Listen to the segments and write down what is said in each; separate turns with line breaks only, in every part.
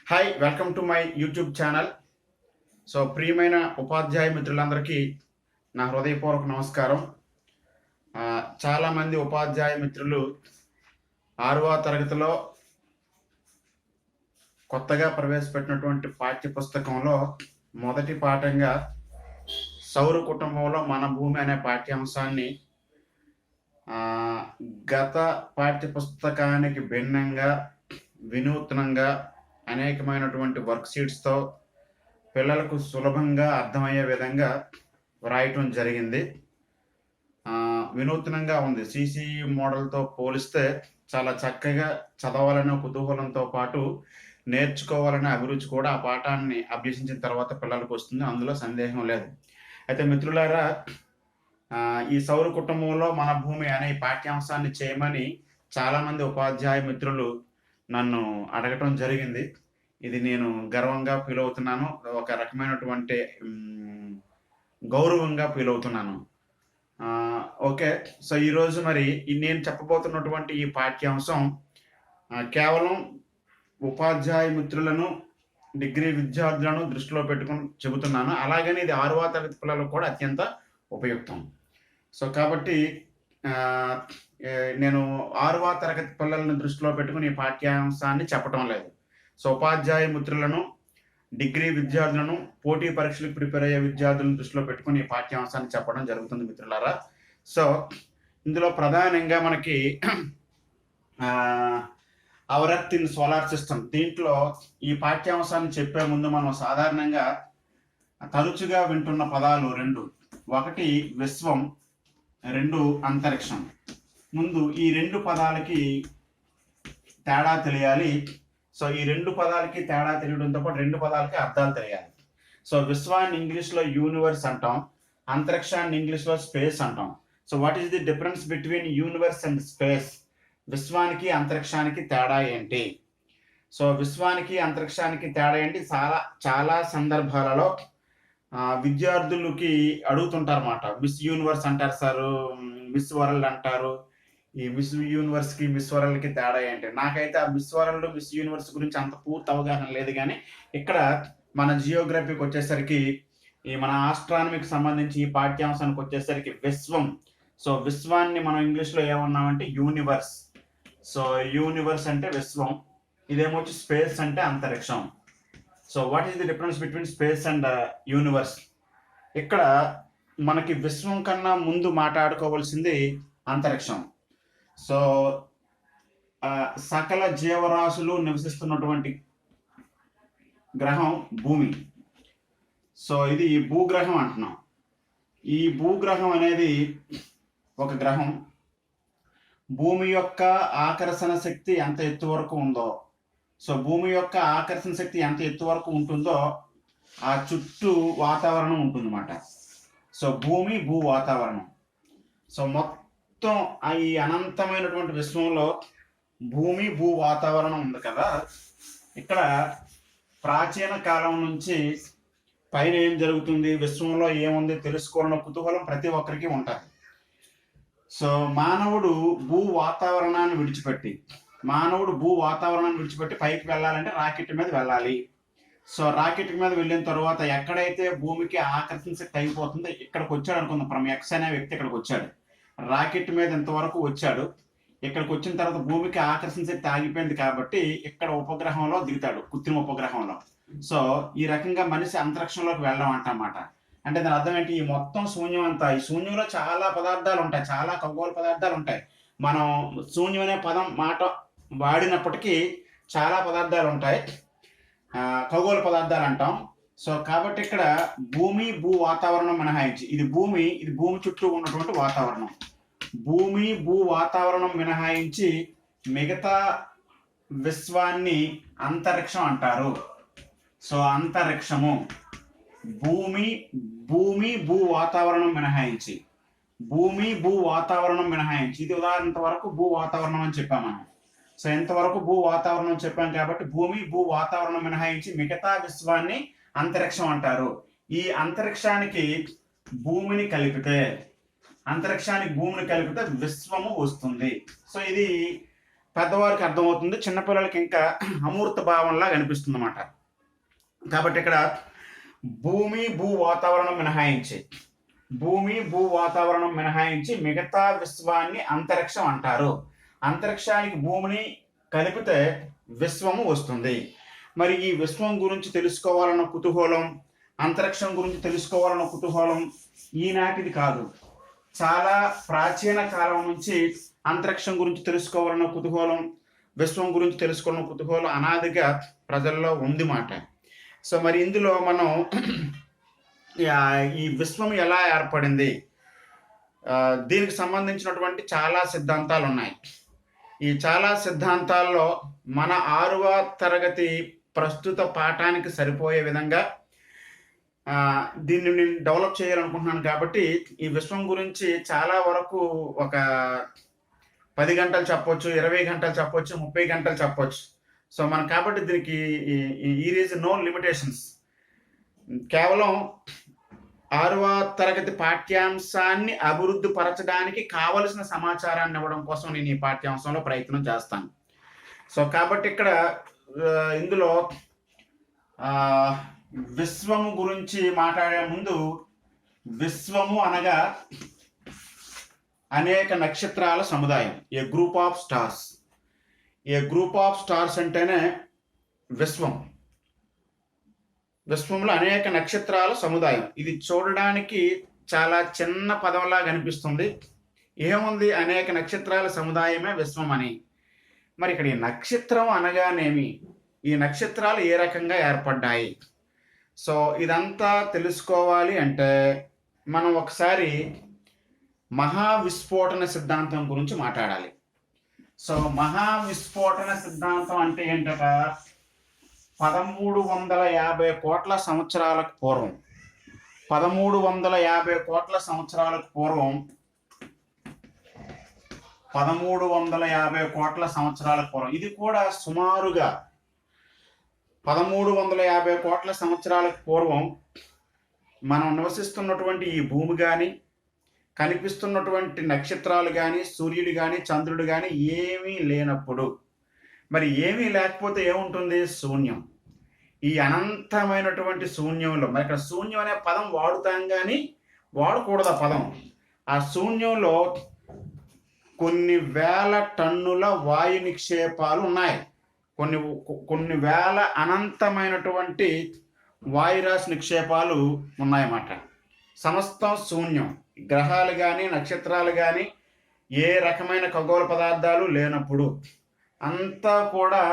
Hi, welcome to my YouTube channel. So ప్రియమైన ఉపాధ్యాయ మిత్రులందరికీ నా హృదయపూర్వక నమస్కారం. చాలామంది ఉపాధ్యాయ మిత్రులు 6వ తరగతిలో కొత్తగా ప్రవేశపెట్టినటువంటి పాఠ్య పుస్తకంలో మొదటి పాఠంగా సౌర కుటుంబంలో మన భూమి అనే పాఠ్యాంశాన్ని గత పాఠ్య పుస్తకానికి భిన్నంగా వినూత్నంగా అనేకమైనటువంటి వర్క్ షీట్స్తో పిల్లలకు సులభంగా అర్థమయ్యే విధంగా వ్రాయటం జరిగింది. వినూత్నంగా ఉంది. సిసిఈ మోడల్తో పోలిస్తే చాలా చక్కగా చదవాలనే కుతూహలంతో పాటు నేర్చుకోవాలనే అభిరుచి కూడా ఆ పాఠాన్ని అభ్యసించిన తర్వాత పిల్లలకు వస్తుంది, అందులో సందేహం లేదు. అయితే మిత్రులారా, ఈ సౌర కుటుంబంలో మన భూమి అనే పాఠ్యాంశాన్ని చేయమని చాలామంది ఉపాధ్యాయ మిత్రులు నన్ను అడగటం జరిగింది. ఇది నేను గర్వంగా ఫీల్ అవుతున్నాను, ఒక రకమైనటువంటి గౌరవంగా ఫీల్ అవుతున్నాను. ఓకే, సో ఈరోజు మరి నేను చెప్పబోతున్నటువంటి ఈ పాఠ్యాంశం కేవలం ఉపాధ్యాయ మిత్రులను, డిగ్రీ విద్యార్థులను దృష్టిలో పెట్టుకుని చెబుతున్నాను. అలాగని ఇది 6వ తరగతి పిల్లలకు కూడా అత్యంత ఉపయుక్తం. సో కాబట్టి నేను 6వ తరగతి పిల్లలను దృష్టిలో పెట్టుకుని ఈ పాఠ్యాంశాన్ని చెప్పటం లేదు. సో ఉపాధ్యాయ మిత్రులను, డిగ్రీ విద్యార్థులను, పోటీ పరీక్షలకు ప్రిపేర్ అయ్యే విద్యార్థులను దృష్టిలో పెట్టుకుని ఈ పాఠ్యాంశాన్ని చెప్పడం జరుగుతుంది మిత్రులారా. సో ఇందులో ప్రధానంగా మనకి hour earth in solar system, దీంట్లో ఈ పాఠ్యాంశాన్ని చెప్పే ముందు మనం సాధారణంగా తరచుగా వింటున్న పదాలు రెండు. ఒకటి విశ్వం, రెండు అంతరిక్షం. ముందు ఈ రెండు పదాలకి తేడా తెలియాలి. సో ఈ రెండు పదాలకి తేడా తెలియడంతో పాటు రెండు పదాలకి అర్థాలు తెలియాలి. సో విశ్వాన్ని ఇంగ్లీష్లో యూనివర్స్ అంటాం, అంతరిక్షాన్ని ఇంగ్లీష్లో స్పేస్ అంటాం. So what is the difference between universe and space? విశ్వానికి అంతరిక్షానికి తేడా ఏంటి? సో విశ్వానికి అంతరిక్షానికి తేడా ఏంటి? చాలా సందర్భాలలో విద్యార్థులకి అడుగుతుంటారు అన్నమాట. మిస్ యూనివర్స్ అంటారు సార్, మిస్ వరల్డ్ అంటారు. ఈ మిస్ యూనివర్స్కి మిస్ వరల్డ్కి తేడా ఏంటి? నాకైతే ఆ మిస్ వరల్డ్, మిస్ యూనివర్స్ గురించి అంత పూర్తి అవగాహన లేదు. కానీ ఇక్కడ మన జియోగ్రఫీకి వచ్చేసరికి, ఈ మన ఆస్ట్రానమీకి సంబంధించి ఈ పాఠ్యాంశానికి వచ్చేసరికి విశ్వం. సో విశ్వాన్ని మనం ఇంగ్లీష్లో ఏమన్నామంటే యూనివర్స్. సో యూనివర్స్ అంటే విశ్వం, ఇదేమొచ్చి స్పేస్ అంటే అంతరిక్షం. So what is the difference between space and universe? ఇక్కడ మనకి విశ్వం కన్నా ముందు మాట్లాడుకోవాల్సింది అంతరిక్షం. సో సకల జీవరాశులు నివసిస్తున్నటువంటి గ్రహం భూమి. సో ఇది భూగ్రహం అంటున్నాం. ఈ భూగ్రహం అనేది ఒక గ్రహం. భూమి యొక్క ఆకర్షణ శక్తి ఎంత ఎత్తు వరకు ఉందో, సో భూమి యొక్క ఆకర్షణ శక్తి ఎంత ఎత్తు వరకు ఉంటుందో ఆ చుట్టూ వాతావరణం ఉంటుందన్నమాట. సో భూమి, భూ వాతావరణం. సో మొత్తం ఈ అనంతమైనటువంటి విశ్వంలో భూమి, భూ వాతావరణం ఉంది కదా. ఇక్కడ ప్రాచీన కాలం నుంచి పైన ఏం జరుగుతుంది, విశ్వంలో ఏముంది తెలుసుకోవాలన్న కుతూహలం ప్రతి ఒక్కరికి ఉంటుంది. సో మానవుడు భూ వాతావరణాన్ని విడిచిపెట్టి పైకి వెళ్ళాలంటే రాకెట్ మీద వెళ్ళాలి. సో రాకెట్ మీద వెళ్ళిన తర్వాత ఎక్కడైతే భూమికి ఆకర్షణ శక్తి అయిపోతుందో ఇక్కడికి వచ్చాడు అనుకుందాం. ఫ్రమ్ ఎక్స్ అనే వ్యక్తి ఇక్కడికి వచ్చాడు, రాకెట్ మీద ఇంతవరకు వచ్చాడు. ఇక్కడికి వచ్చిన తర్వాత భూమికి ఆకర్షణ శక్తి ఆగిపోయింది కాబట్టి ఇక్కడ ఉపగ్రహంలో దిగుతాడు, కృత్రిమ ఉపగ్రహంలో. సో ఈ రకంగా మనిషి అంతరిక్షంలోకి వెళ్ళడం అంటమాట. అంటే దాని అర్థం ఏంటి? ఈ మొత్తం శూన్యం అంతా, ఈ శూన్యంలో చాలా పదార్థాలు ఉంటాయి, చాలా ఖగోళ పదార్థాలు ఉంటాయి. మనం శూన్యం అనే మాట వాడినప్పటికీ చాలా పదార్థాలు ఉంటాయి, ఖగోళ పదార్థాలు అంటాం. సో కాబట్టి ఇక్కడ భూమి, భూ వాతావరణం మినహాయించి, ఇది భూమి చుట్టూ ఉన్నటువంటి వాతావరణం. భూమి, భూ వాతావరణం మినహాయించి మిగతా విశ్వాన్ని అంతరిక్షం అంటారు. సో అంతరిక్షము భూమి, భూ వాతావరణం మినహాయించి, ఇది ఉదాహరణ వరకు భూ వాతావరణం అని చెప్పాం మనం. సో ఎంతవరకు భూ వాతావరణం చెప్పాం కాబట్టి భూమి, భూ వాతావరణం మినహాయించి మిగతా విశ్వాన్ని అంతరిక్షం అంటారు. ఈ అంతరిక్షానికి భూమిని కలిపితే విశ్వము వస్తుంది. సో ఇది పెద్దవారికి అర్థమవుతుంది, చిన్నపిల్లలకి ఇంకా అమూర్త భావంలా కనిపిస్తుంది అన్నమాట. కాబట్టి ఇక్కడ భూమి భూ వాతావరణం మినహాయించి మిగతా విశ్వాన్ని అంతరిక్షం అంటారు. అంతరిక్షానికి భూమిని కలిపితే విశ్వము వస్తుంది. మరి ఈ విశ్వం గురించి తెలుసుకోవాలన్న కుతూహలం, అంతరిక్షం గురించి తెలుసుకోవాలన్న కుతూహలం ఈనాటిది కాదు. చాలా ప్రాచీన కాలం నుంచి అంతరిక్షం గురించి తెలుసుకోవాలన్న కుతూహలం, విశ్వం గురించి తెలుసుకోవాలన్న కుతూహలం అనాదిగా ప్రజల్లో ఉంది మాట. సో మరి ఇందులో మనం ఈ విశ్వం ఎలా ఏర్పడింది, దీనికి సంబంధించినటువంటి చాలా సిద్ధాంతాలు ఉన్నాయి. ఈ చాలా సిద్ధాంతాల్లో మన 6వ తరగతి ప్రస్తుత పాఠానికి సరిపోయే విధంగా దీన్ని నేను డెవలప్ చేయాలనుకుంటున్నాను. కాబట్టి ఈ విశ్వం గురించి చాలా వరకు ఒక 10 గంటలు చెప్పొచ్చు, 20 గంటలు చెప్పొచ్చు, 30 గంటలు చెప్పొచ్చు. సో మనం కాబట్టి దీనికి ఈజ్ నో లిమిటేషన్స్. కేవలం 6వ తరగతి పాఠ్యాంశాన్ని అభివృద్ధి పరచడానికి కావలసిన సమాచారాన్ని ఇవ్వడం కోసం నేను ఈ పాఠ్యాంశంలో ప్రయత్నం చేస్తాను. సో కాబట్టి ఇక్కడ ఇందులో విశ్వము గురించి మాట్లాడే ముందు, విశ్వము అనగా అనేక నక్షత్రాల సముదాయం, a group of stars. A group of stars అంటేనే విశ్వం. విశ్వంలో అనేక నక్షత్రాల సముదాయం. ఇది చూడడానికి చాలా చిన్న పదంలా కనిపిస్తుంది. ఏముంది, అనేక నక్షత్రాల సముదాయమే విశ్వం అని. మరి ఇక్కడ ఈ నక్షత్రం అనగానేమి, ఈ నక్షత్రాలు ఏ రకంగా ఏర్పడ్డాయి? సో ఇదంతా తెలుసుకోవాలి అంటే మనం ఒకసారి మహావిస్ఫోటన సిద్ధాంతం గురించి మాట్లాడాలి. సో మహావిస్ఫోటన సిద్ధాంతం అంటే ఏంటట, 1350 కోట్ల సంవత్సరాలకు పూర్వం, 1350 కోట్ల సంవత్సరాలకు పూర్వం, 1350 కోట్ల సంవత్సరాలకు పూర్వం, ఇది కూడా సుమారుగా 1350 కోట్ల సంవత్సరాలకు పూర్వం మనం నివసిస్తున్నటువంటి ఈ భూమి కానీ, కనిపిస్తున్నటువంటి నక్షత్రాలు కానీ, సూర్యుడు కానీ, చంద్రుడు కానీ ఏమీ లేనప్పుడు, మరి ఏమీ లేకపోతే ఏముంటుంది? శూన్యం. ఈ అనంతమైనటువంటి శూన్యంలో, మరి ఇక్కడ శూన్యం అనే పదం వాడుతాం కానీ వాడకూడదు ఆ పదం. ఆ శూన్యంలో కొన్ని వేల టన్నుల వాయు నిక్షేపాలు ఉన్నాయి. కొన్ని వేల అనంతమైనటువంటి వాయురాశి నిక్షేపాలు ఉన్నాయన్నమాట. సమస్తం శూన్యం. గ్రహాలు కానీ, నక్షత్రాలు కానీ, ఏ రకమైన ఖగోళ పదార్థాలు లేనప్పుడు అంతా కూడా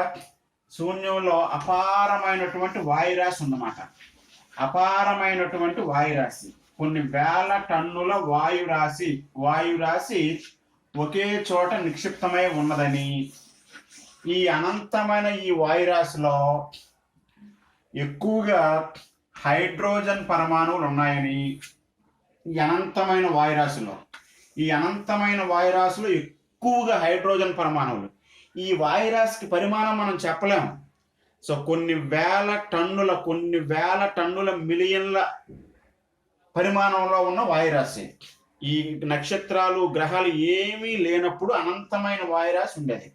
శూన్యంలో అపారమైనటువంటి వాయురాశి ఉందన్నమాట. అపారమైనటువంటి వాయురాశి, కొన్ని వేల టన్నుల వాయురాశి ఒకే చోట నిక్షిప్తమై ఉన్నదని, ఈ అనంతమైన ఈ వాయురాశిలో ఎక్కువగా హైడ్రోజన్ పరమాణువులు ఉన్నాయని, ఈ అనంతమైన వాయురాశిలో ఎక్కువగా హైడ్రోజన్ పరమాణువులు. ఈ వాయురాశికి పరిమాణం మనం చెప్పలేము. సో కొన్ని వేల టన్నుల మిలియన్ల పరిమాణంలో ఉన్న వాయురాశి. ఈ నక్షత్రాలు, గ్రహాలు ఏమీ లేనప్పుడు అనంతమైన వాయురాశి ఉండేది.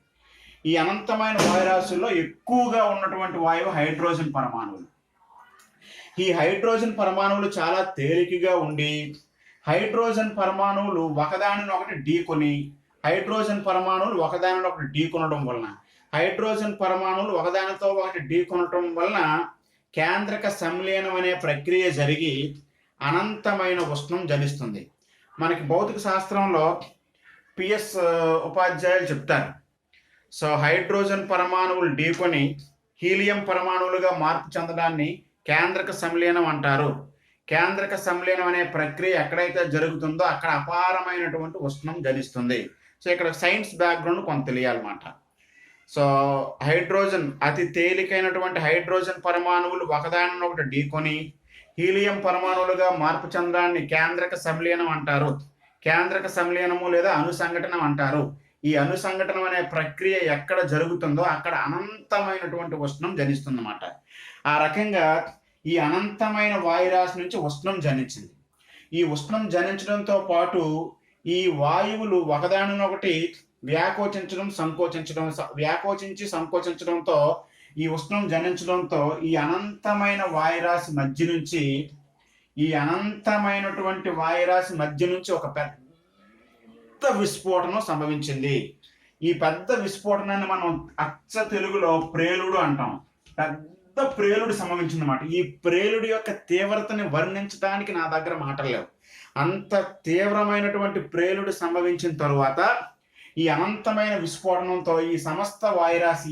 ఈ అనంతమైన వాయురాశుల్లో ఎక్కువగా ఉన్నటువంటి వాయువు హైడ్రోజన్ పరమాణువులు. ఈ హైడ్రోజన్ పరమాణువులు చాలా తేలికగా ఉండి, హైడ్రోజన్ పరమాణువులు ఒకదానినొకటి ఢీకొని, హైడ్రోజన్ పరమాణువులు ఒకదానినొకటి ఢీకొనడం వలన, కేంద్రక సంలీనం అనే ప్రక్రియ జరిగి అనంతమైన ఉష్ణం జనిస్తుంది. మనకి భౌతిక శాస్త్రంలో పిఎస్ ఉపాధ్యాయులు చెప్తారు. సో హైడ్రోజన్ పరమాణువులు ఢీకొని హీలియం పరమాణువులుగా మార్పు చెందడాన్ని కేంద్రక సంలీనం అంటారు. కేంద్రక సంలీనం అనే ప్రక్రియ ఎక్కడైతే జరుగుతుందో అక్కడ అపారమైనటువంటి ఉష్ణం జనిస్తుంది. సో ఇక్కడ సైన్స్ బ్యాక్గ్రౌండ్ కొంత తెలియాలన్నమాట. సో హైడ్రోజన్, అతి తేలికైనటువంటి హైడ్రోజన్ పరమాణువులు ఒకదానినొకటి ఢీకొని హీలియం పరమాణువులుగా మార్పు చెందడాన్ని కేంద్రక సంలీనం అంటారు. కేంద్రక సంలీనము లేదా అనుసంఘటనం అంటారు. ఈ అనుసంఘటనం అనే ప్రక్రియ ఎక్కడ జరుగుతుందో అక్కడ అనంతమైనటువంటి ఉష్ణం జనిస్తుందన్నమాట. ఆ రకంగా ఈ అనంతమైన వాయురాశి నుంచి ఉష్ణం జనించింది. ఈ ఉష్ణం జనించడంతో పాటు ఈ వాయువులు ఒకదానినొకటి వ్యాకోచించి సంకోచించడంతో ఈ ఉష్ణం జనించడంతో ఈ అనంతమైన వాయురాశి మధ్య నుంచి ఒక పెద్ద విస్ఫోటనం సంభవించింది. ఈ పెద్ద విస్ఫోటనాన్ని మనం అచ్చ తెలుగులో ప్రేలుడు అంటాం. పెద్ద ప్రేలుడు సంభవించింది అన్నమాట. ఈ ప్రేలుడు యొక్క తీవ్రతని వర్ణించడానికి నా దగ్గర మాటలు లేవు. అంత తీవ్రమైనటువంటి ప్రేలుడు సంభవించిన తరువాత ఈ అనంతమైన విస్ఫోటనంతో ఈ సమస్త వాయురాశి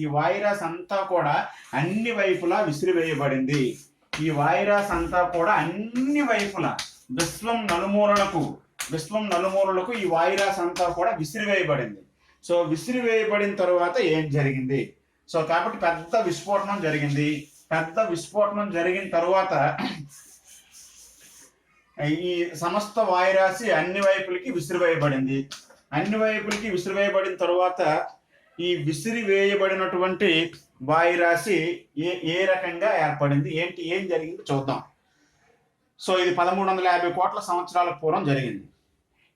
అంతా కూడా అన్ని వైపులా విసిరివేయబడింది. ఈ వాయురాశి అంతా కూడా అన్ని వైపులా విశ్వం నలుమూలలకు ఈ వాయురాశి అంతా కూడా విసిరివేయబడింది. సో విసిరివేయబడిన తర్వాత ఏం జరిగింది? సో కాబట్టి పెద్ద విస్ఫోటనం జరిగింది. పెద్ద విస్ఫోటనం జరిగిన తర్వాత ఈ సమస్త వాయురాశి అన్ని వైపులకి విసిరివేయబడింది. అన్ని వైపులకి విసిరివేయబడిన తరువాత ఈ విసిరివేయబడినటువంటి వాయురాశి ఏ రకంగా ఏర్పడింది, ఏం జరిగింది చూద్దాం. సో ఇది 1350 కోట్ల సంవత్సరాల పూర్వం జరిగింది.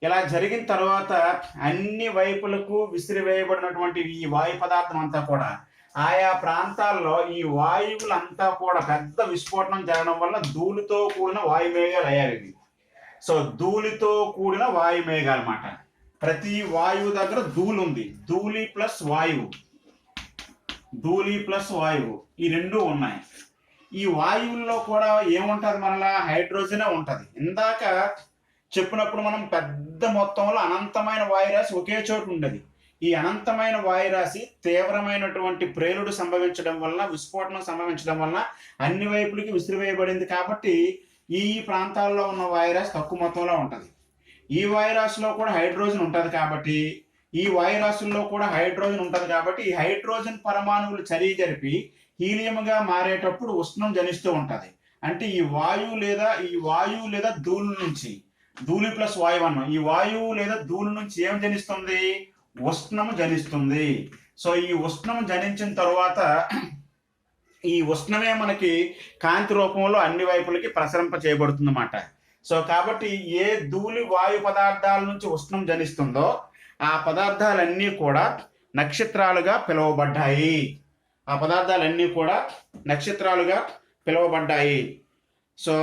ఇలా జరిగిన తర్వాత అన్ని వైపులకు విసిరివేయబడినటువంటి ఈ వాయు పదార్థం అంతా కూడా ఆయా ప్రాంతాల్లో ఈ వాయువులంతా కూడా పెద్ద విస్ఫోటనం జరగడం వల్ల ధూళితో కూడిన వాయుమేఘాలు అయ్యాయి. సో ధూళితో కూడిన వాయుమేఘాలు అన్నమాట. ప్రతి వాయువు దగ్గర ధూళి ఉంది. ధూళి ప్లస్ వాయువు ఈ రెండు ఉన్నాయి. ఈ వాయువుల్లో కూడా ఏముంటది? మనలా హైడ్రోజనే ఉంటది. ఇందాక చెప్పినప్పుడు మనం పెద్ద మొత్తంలో అనంతమైన వాయురాశి ఒకే చోటు ఉండేది. ఈ అనంతమైన వాయురాశి తీవ్రమైనటువంటి ప్రేలుడు సంభవించడం వలన, విస్ఫోటనం సంభవించడం వలన అన్ని వైపులకి విసిరివేయబడింది. కాబట్టి ఈ ప్రాంతాల్లో ఉన్న వాయురాశి తక్కువ మొత్తంలో ఉంటది. ఈ వాయురాశిలో కూడా హైడ్రోజన్ ఉంటది కాబట్టి ఈ హైడ్రోజన్ పరమాణువులు చర్య జరిపి హీలియంగా మారేటప్పుడు ఉష్ణం జనిస్తూ ఉంటది. అంటే ఈ వాయువు లేదా ధూళి నుంచి, ధూళి ప్లస్ వాయువు అన్నం, ఈ వాయువు లేదా ధూళి నుంచి ఏం జనిస్తుంది? ఉష్ణము జనిస్తుంది. సో ఈ ఉష్ణం జనించిన తరువాత ఈ ఉష్ణమే మనకి కాంతి రూపంలో అన్ని వైపులకి ప్రసరింప చేయబడుతుంది అన్నమాట. సో కాబట్టి ఏ ధూళి వాయు పదార్థాల నుంచి ఉష్ణం జనిస్తుందో ఆ పదార్థాలన్నీ కూడా నక్షత్రాలుగా పిలువబడ్డాయి. సో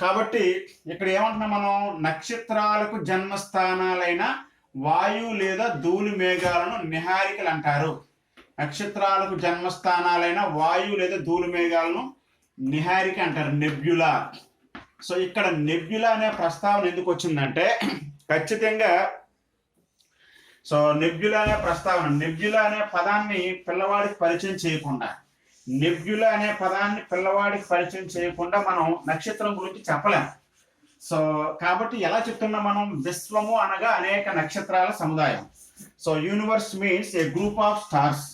కాబట్టి ఇక్కడ ఏమంటున్నాం మనం? నక్షత్రాలకు జన్మస్థానాలైన వాయు లేదా ధూళి మేఘాలను నిహారికలు అంటారు. నక్షత్రాలకు జన్మస్థానాలైన వాయు లేదా ధూళి మేఘాలను నిహారిక అంటారు, నెబ్యులా. సో ఇక్కడ నెబ్యులా అనే ప్రస్తావన ఎందుకు వచ్చిందంటే ఖచ్చితంగా నెబ్యులా అనే పదాన్ని పిల్లవాడికి పరిచయం చేయకుండా మనం నక్షత్రం గురించి చెప్పలేం. సో కాబట్టి ఎలా చెప్తున్నాం మనం? విశ్వము అనగా అనేక నక్షత్రాల సముదాయం. So universe means A group of stars.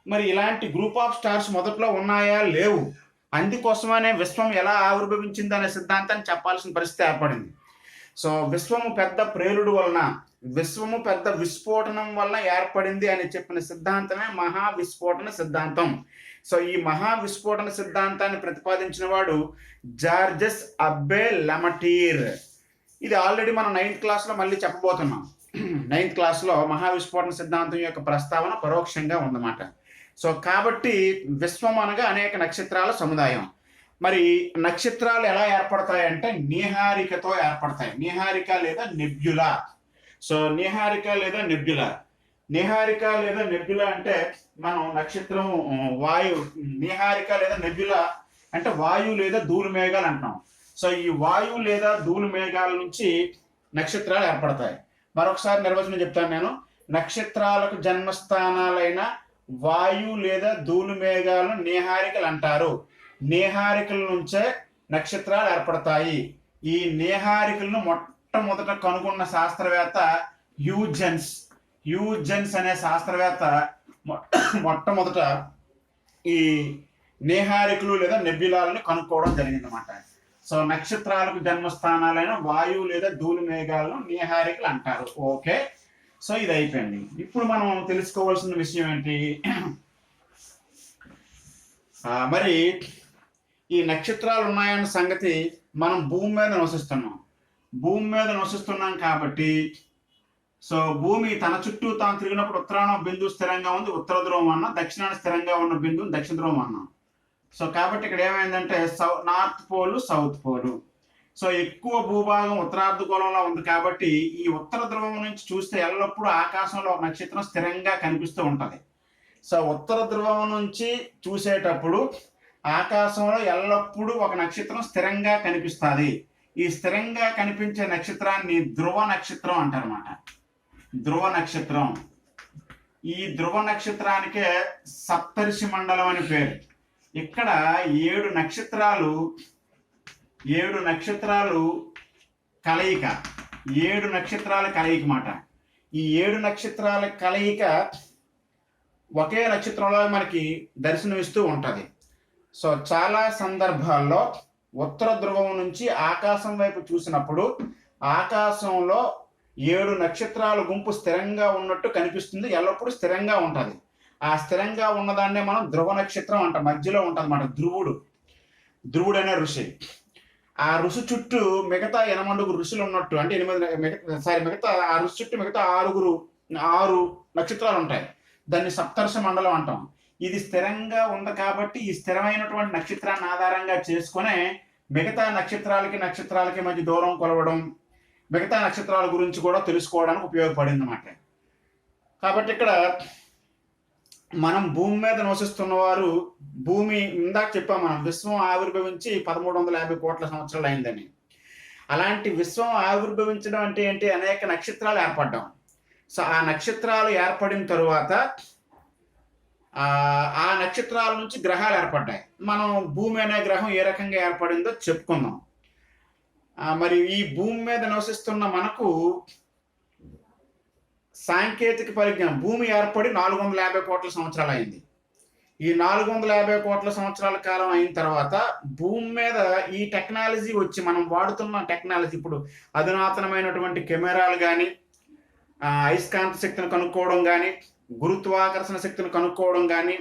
మరి ఇలాంటి గ్రూప్ ఆఫ్ స్టార్స్ మొదట్లో ఉన్నాయా? లేవు. అందుకోసమనే విశ్వం ఎలా ఆవిర్భవించింది అనే సిద్ధాంతాన్ని చెప్పాల్సిన పరిస్థితి ఏర్పడింది. సో విశ్వము పెద్ద ప్రేలుడు వలన, విశ్వము పెద్ద విస్ఫోటనం వలన ఏర్పడింది అని చెప్పిన సిద్ధాంతమే మహావిస్ఫోటన సిద్ధాంతం. సో ఈ మహావిస్ఫోటన సిద్ధాంతాన్ని ప్రతిపాదించిన వాడు జార్జెస్ అబ్బే లెమటీర్. ఇది ఆల్రెడీ మనం 9th క్లాస్లో మళ్ళీ చెప్పబోతున్నాం. 9th క్లాస్లో మహావిస్ఫోటన సిద్ధాంతం యొక్క ప్రస్తావన పరోక్షంగా ఉందన్నమాట. సో కాబట్టి విశ్వం అనగా అనేక నక్షత్రాల సముదాయం. మరి నక్షత్రాలు ఎలా ఏర్పడతాయంటే నీహారికతో ఏర్పడతాయి. నీహారిక లేదా నెబ్యులా. సో నీహారిక లేదా నెబ్యులా అంటే మనం నక్షత్రం నీహారిక లేదా నెబ్యులా అంటే వాయువు లేదా ధూళి మేఘాలు అంటున్నాం. సో ఈ వాయువు లేదా ధూళి మేఘాల నుంచి నక్షత్రాలు ఏర్పడతాయి. మరొకసారి నిర్వచనం చెప్తాను నేను. నక్షత్రాలకు జన్మస్థానాలైన వాయువు లేదా ధూళి మేఘాలను నీహారికలు అంటారు. నీహారికల నుంచే నక్షత్రాలు ఏర్పడతాయి. ఈ నీహారికలను మొట్టమొదట కనుగొన్న శాస్త్రవేత్త హ్యూజెన్స్ అనే శాస్త్రవేత్త మొట్టమొదట ఈ నీహారికలు లేదా నెబ్యులాలను కనుక్కోవడం జరిగిందన్నమాట. సో నక్షత్రాలకు జన్మస్థానాలైన వాయువు లేదా ధూళి మేఘాలను నీహారికలు అంటారు. ఓకే, సో ఇది అయిపోయింది. ఇప్పుడు మనం తెలుసుకోవాల్సిన విషయం ఏంటి? మరి ఈ నక్షత్రాలు ఉన్నాయన్న సంగతి మనం భూమి మీద నివసిస్తున్నాం కాబట్టి సో భూమి తన చుట్టూ తాను తిరిగినప్పుడు ఉత్తరాన బిందువు స్థిరంగా ఉంది, ఉత్తర ధ్రువం అన్నాం. దక్షిణాన స్థిరంగా ఉన్న బిందువు దక్షిణ ధ్రువం అన్నాం. సో కాబట్టి ఇక్కడ ఏమైందంటే north pole south pole. So ఎక్కువ భూభాగం ఉత్తరార్ధగోళంలో ఉంది కాబట్టి ఈ ఉత్తర ధ్రువం నుంచి చూస్తే ఎల్లప్పుడూ ఆకాశంలో ఒక నక్షత్రం స్థిరంగా కనిపిస్తూ ఉంటది. సో ఉత్తర ధ్రువం నుంచి చూసేటప్పుడు ఆకాశంలో ఎల్లప్పుడూ ఒక నక్షత్రం స్థిరంగా కనిపిస్తుంది. ఈ స్థిరంగా కనిపించే నక్షత్రాన్ని ధ్రువ నక్షత్రం అంటారన్నమాట. ధ్రువ నక్షత్రం. ఈ ధ్రువ నక్షత్రానికే సప్తర్షి మండలం అని పేరు. ఇక్కడ 7 నక్షత్రాలు కలయిక. 7 నక్షత్రాల కలయిక మాట. ఈ 7 నక్షత్రాల కలయిక ఒకే నక్షత్రంలో మనకి దర్శనమిస్తూ ఉంటుంది. సో చాలా సందర్భాల్లో ఉత్తర ధ్రువం నుంచి ఆకాశం వైపు చూసినప్పుడు ఆకాశంలో 7 నక్షత్రాల గుంపు స్థిరంగా ఉన్నట్టు కనిపిస్తుంది, ఎల్లప్పుడూ స్థిరంగా ఉంటుంది. ఆ స్థిరంగా ఉన్నదాన్నే మనం ధ్రువ నక్షత్రం అంటాం. మధ్యలో ఉంటుంది అన్నమాట ధ్రువుడు అనే ఋషి. ఆ ఋషి చుట్టూ మిగతా 8 ఋషులు ఉన్నట్టు, అంటే మిగతా ఆ ఋషి చుట్టూ మిగతా 6 నక్షత్రాలు ఉంటాయి. దాన్ని సప్తర్షి మండలం అంటాం. ఇది స్థిరంగా ఉంది కాబట్టి ఈ స్థిరమైనటువంటి నక్షత్రాన్ని ఆధారంగా చేసుకునే మిగతా నక్షత్రాలకి మధ్య దూరం కొలవడం, మిగతా నక్షత్రాల గురించి కూడా తెలుసుకోవడానికి ఉపయోగపడింది అన్నమాట. కాబట్టి ఇక్కడ మనం భూమి మీద నివసిస్తున్న వారు, భూమి ఇందాక చెప్పాం మనం, విశ్వం ఆవిర్భవించి 1350 కోట్ల సంవత్సరాలు అయిందని. అలాంటి విశ్వం ఆవిర్భవించడం అంటే ఏంటి? అనేక నక్షత్రాలు ఏర్పడ్డాం. సో ఆ నక్షత్రాలు ఏర్పడిన తరువాత ఆ నక్షత్రాల నుంచి గ్రహాలు ఏర్పడ్డాయి. మనం భూమి అనే గ్రహం ఏ రకంగా ఏర్పడిందో చెప్పుకుందాం. మరి ఈ భూమి మీద నివసిస్తున్న మనకు సాంకేతిక పరిజ్ఞానం, భూమి ఏర్పడి 450 కోట్ల సంవత్సరాలు అయింది. ఈ 450 కోట్ల సంవత్సరాల కాలం అయిన తర్వాత భూమి మీద ఈ టెక్నాలజీ వచ్చి మనం వాడుతున్న టెక్నాలజీ, ఇప్పుడు అధునాతనమైనటువంటి కెమెరాలు కానీ, అయస్కాంత శక్తిని కనుక్కోవడం కానీ, గురుత్వాకర్షణ శక్తిని కనుక్కోవడం కానీ,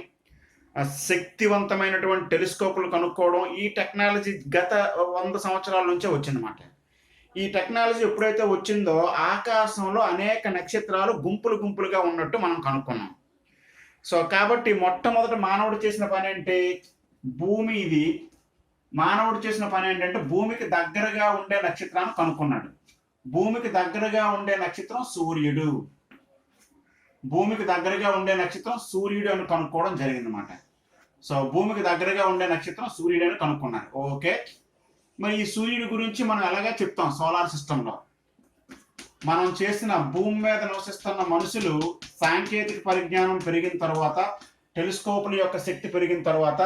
శక్తివంతమైనటువంటి టెలిస్కోపులు కనుక్కోవడం, ఈ టెక్నాలజీ గత 100 సంవత్సరాల నుంచే వచ్చిందన్నమాట. ఈ టెక్నాలజీ ఎప్పుడైతే వచ్చిందో ఆకాశంలో అనేక నక్షత్రాలు గుంపులుగా ఉన్నట్టు మనం కనుక్కున్నాం. సో కాబట్టి మొట్టమొదట మానవుడు చేసిన పని ఏంటి? మానవుడు చేసిన పని ఏంటంటే భూమికి దగ్గరగా ఉండే నక్షత్రాన్ని కనుక్కున్నాడు. భూమికి దగ్గరగా ఉండే నక్షత్రం సూర్యుడు. భూమికి దగ్గరగా ఉండే నక్షత్రం సూర్యుడు అని కనుక్కోవడం జరిగిందన్నమాట. సో భూమికి దగ్గరగా ఉండే నక్షత్రం సూర్యుడు అని కనుక్కున్నారు. ఓకే, మరి ఈ సూర్యుడి గురించి మనం ఎలాగా చెప్తాం? సోలార్ సిస్టంలో మనం చేసిన, భూమి మీద నివసిస్తున్న మనుషులు సాంకేతిక పరిజ్ఞానం పెరిగిన తర్వాత, టెలిస్కోపుల యొక్క శక్తి పెరిగిన తర్వాత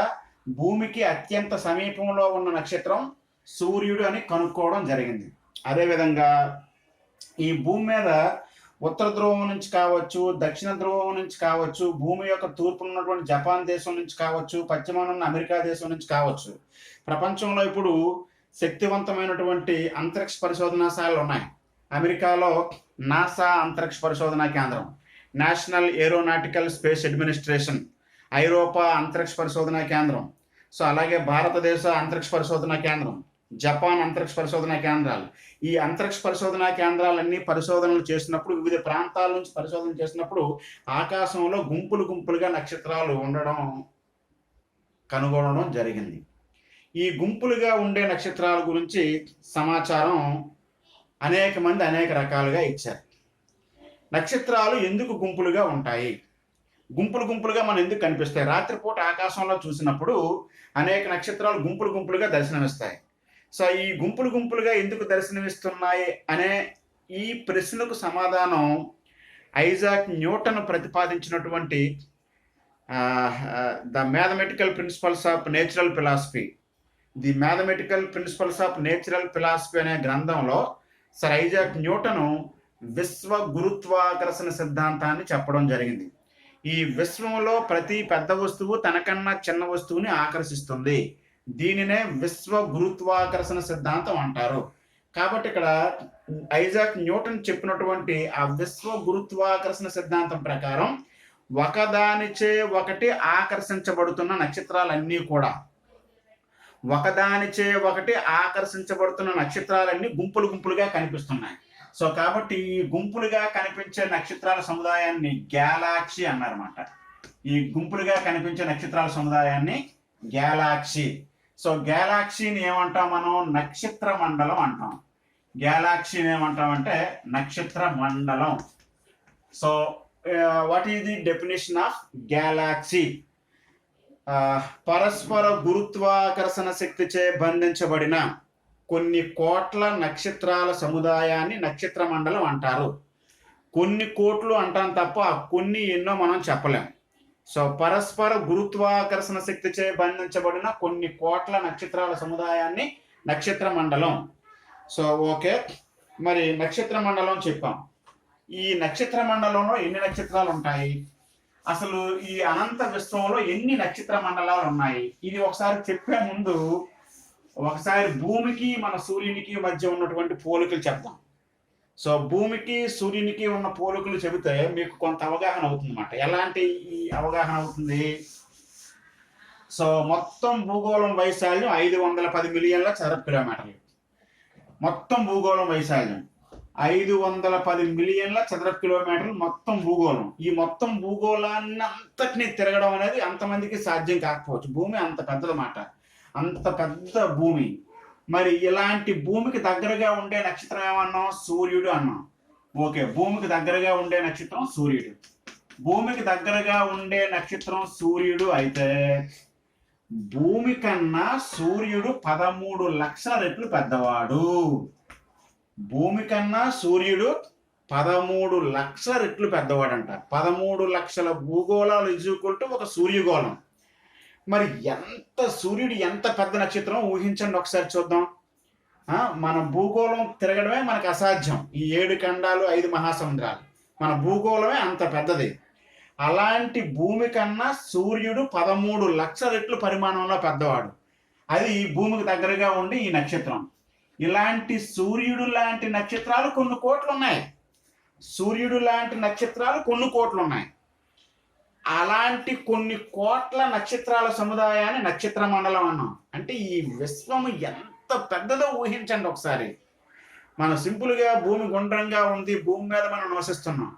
భూమికి అత్యంత సమీపంలో ఉన్న నక్షత్రం సూర్యుడు అని కనుక్కోవడం జరిగింది. అదేవిధంగా ఈ భూమి మీద ఉత్తర ధ్రువం నుంచి కావచ్చు, దక్షిణ ధ్రువం నుంచి కావచ్చు, భూమి యొక్క తూర్పున ఉన్నటువంటి జపాన్ దేశం నుంచి కావచ్చు, పశ్చిమాన ఉన్న అమెరికా దేశం నుంచి కావచ్చు, ప్రపంచంలో ఇప్పుడు శక్తివంతమైనటువంటి అంతరిక్ష పరిశోధనాశాలలు ఉన్నాయి. అమెరికాలో నాసా అంతరిక్ష పరిశోధనా కేంద్రం, నేషనల్ ఏరోనాటికల్ స్పేస్ అడ్మినిస్ట్రేషన్, ఐరోపా అంతరిక్ష పరిశోధనా కేంద్రం, సో అలాగే భారతదేశ అంతరిక్ష పరిశోధనా కేంద్రం, జపాన్ అంతరిక్ష పరిశోధనా కేంద్రాలు. ఈ అంతరిక్ష పరిశోధనా కేంద్రాలన్నీ పరిశోధనలు చేసినప్పుడు, వివిధ ప్రాంతాల నుంచి పరిశోధన చేసినప్పుడు ఆకాశంలో గుంపులుగా నక్షత్రాలు ఉండడం కనుగొనడం జరిగింది. ఈ గుంపులుగా ఉండే నక్షత్రాల గురించి సమాచారం అనేక మంది అనేక రకాలుగా ఇచ్చారు. నక్షత్రాలు ఎందుకు గుంపులుగా ఉంటాయి? గుంపులుగా మనం ఎందుకు కనిపిస్తాయి? రాత్రిపూట ఆకాశంలో చూసినప్పుడు అనేక నక్షత్రాలు గుంపులుగా దర్శనమిస్తాయి. సో ఈ గుంపులుగా ఎందుకు దర్శనమిస్తున్నాయి అనే ఈ ప్రశ్నకు సమాధానం ఐజాక్ న్యూటన్ ప్రతిపాదించినటువంటి the mathematical principles of natural philosophy, the mathematical principles of natural philosophy అనే గ్రంథంలో సర్ ఐజాక్ న్యూటన్ విశ్వ గురుత్వాకర్షణ సిద్ధాంతాన్ని చెప్పడం జరిగింది. ఈ విశ్వంలో ప్రతి పెద్ద వస్తువు తనకన్నా చిన్న వస్తువుని ఆకర్షిస్తుంది. దీనినే విశ్వ గురుత్వాకర్షణ సిద్ధాంతం అంటారు. కాబట్టి ఇక్కడ ఐజాక్ న్యూటన్ చెప్పినటువంటి ఆ విశ్వ గురుత్వాకర్షణ సిద్ధాంతం ప్రకారం ఒకదానిచే ఒకటి ఆకర్షించబడుతున్న నక్షత్రాలన్నీ కూడా, ఒకదానిచే ఒకటి ఆకర్షించబడుతున్న నక్షత్రాలన్నీ గుంపులుగా కనిపిస్తున్నాయి. సో కాబట్టి ఈ గుంపులుగా కనిపించే నక్షత్రాల సముదాయాన్ని గ్యాలాక్సీ అన్నారన్నమాట. ఈ గుంపులుగా కనిపించే నక్షత్రాల సముదాయాన్ని గ్యాలాక్సీ. సో గ్యాలాక్సీని ఏమంటాం మనం? నక్షత్ర మండలం అంటాం. గ్యాలాక్సీని ఏమంటాం అంటే నక్షత్ర మండలం. So what is the definition of Galaxy? పరస్పర గురుత్వాకర్షణ శక్తిచే బంధించబడిన కొన్ని కోట్ల నక్షత్రాల సముదాయాన్ని నక్షత్ర మండలం అంటారు. కొన్ని కోట్లు అంటాం తప్ప కొన్ని ఎన్నో మనం చెప్పలేం. సో పరస్పర గురుత్వాకర్షణ శక్తిచే బంధించబడిన కొన్ని కోట్ల నక్షత్రాల సముదాయాన్ని నక్షత్ర మండలం. సో ఓకే, మరి నక్షత్ర మండలం చెప్పాం. ఈ నక్షత్ర మండలంలో ఎన్ని నక్షత్రాలు ఉంటాయి? అసలు ఈ అనంత విశ్వంలో ఎన్ని నక్షత్ర మండలాలు ఉన్నాయి? ఇది ఒకసారి చెప్పే ముందు ఒకసారి భూమికి మన సూర్యునికి మధ్య ఉన్నటువంటి పోలికలు చెప్తాం. సో భూమికి సూర్యునికి ఉన్న పోలికలు చెబితే మీకు కొంత అవగాహన అవుతుంది అన్నమాట. ఎలాంటి ఈ అవగాహన అవుతుంది? సో మొత్తం భూగోళం వైశాల్యం 510 మిలియన్ల చదరపు కిలోమీటర్లు. మొత్తం భూగోళం వైశాల్యం 510 మిలియన్ల చదరపు కిలోమీటర్లు మొత్తం భూగోళం. ఈ మొత్తం భూగోళాన్ని అంతటినీ తిరగడం అనేది అంతమందికి సాధ్యం కాకపోవచ్చు. భూమి అంత పెద్దదన్నమాట, అంత పెద్ద భూమి. మరి ఇలాంటి భూమికి దగ్గరగా ఉండే నక్షత్రం ఏమన్నాం? సూర్యుడు అన్నాం. ఓకే, భూమికి దగ్గరగా ఉండే నక్షత్రం సూర్యుడు. భూమికి దగ్గరగా ఉండే నక్షత్రం సూర్యుడు అయితే భూమి కన్నా సూర్యుడు 13 లక్షల రెట్లు పెద్దవాడు. భూమి కన్నా సూర్యుడు 13 లక్షల రెట్లు పెద్దవాడంట. 13 లక్షల భూగోళాలు ఈక్వల్ ఒక సూర్యగోళం. మరి ఎంత సూర్యుడు ఎంత పెద్ద నక్షత్రం ఊహించండి ఒకసారి చూద్దాం. మన భూగోళం తిరగడమే మనకు అసాధ్యం. ఈ 7 ఖండాలు 5 మహాసముద్రాలు, మన భూగోళమే అంత పెద్దది. అలాంటి భూమి కన్నా సూర్యుడు 13 లక్షల రెట్లు పరిమాణంలో పెద్దవాడు. అది భూమికి దగ్గరగా ఉండి ఈ నక్షత్రం. ఇలాంటి సూర్యుడు లాంటి నక్షత్రాలు కొన్ని కోట్లు ఉన్నాయి. సూర్యుడు లాంటి నక్షత్రాలు కొన్ని కోట్లు ఉన్నాయి. అలాంటి కొన్ని కోట్ల నక్షత్రాల సముదాయాన్ని నక్షత్ర మండలం అన్నాం. అంటే ఈ విశ్వము ఎంత పెద్దదో ఊహించండి ఒకసారి. మనం సింపుల్గా భూమి గుండ్రంగా ఉంది, భూమి మీద మనం నివసిస్తున్నాం.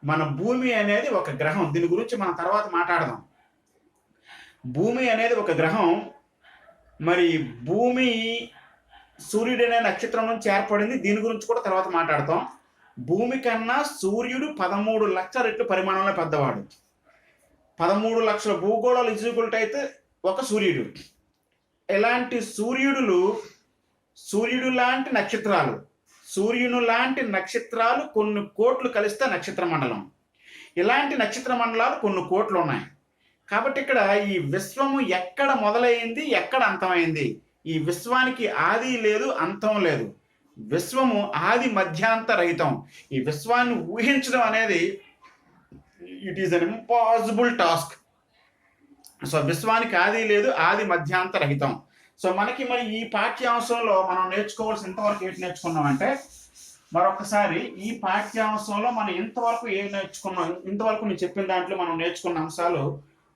మన భూమి అనేది ఒక గ్రహం. దీని గురించి మనం తర్వాత మాట్లాడదాం. భూమి అనేది ఒక గ్రహం. మరి భూమి సూర్యుడు అనే నక్షత్రం నుంచి ఏర్పడింది. దీని గురించి కూడా తర్వాత మాట్లాడతాం. భూమి కన్నా సూర్యుడు 13 లక్షల రెట్లు పరిమాణంలో పెద్దవాడు. 13 లక్షల భూగోళాలు ఈక్వల్ అయితే ఒక సూర్యుడు. ఇలాంటి సూర్యుడు లాంటి నక్షత్రాలు, సూర్యుని లాంటి నక్షత్రాలు కొన్ని కోట్లు కలిస్తే నక్షత్ర మండలం. ఇలాంటి నక్షత్ర మండలాలు కొన్ని కోట్లు ఉన్నాయి. కాబట్టి ఇక్కడ ఈ విశ్వము ఎక్కడ మొదలైంది, ఎక్కడ అంతమైంది? ఈ విశ్వానికి ఆది లేదు, అంతం లేదు. విశ్వము ఆది మధ్యాంత రహితం. ఈ విశ్వాన్ని ఊహించడం అనేది it is an impossible task. So విశ్వానికి ఆది లేదు, ఆది మధ్యాంత రహితం. సో మనకి మరి ఈ పాఠ్యాంశంలో మనం నేర్చుకోవాల్సి ఇంతవరకు ఏంటి నేర్చుకున్నామంటే, మరొకసారి ఈ పాఠ్యాంశంలో మనం ఇంతవరకు ఏం నేర్చుకున్నాం, ఇంతవరకు నేను చెప్పిన దాంట్లో మనం నేర్చుకున్న అంశాలు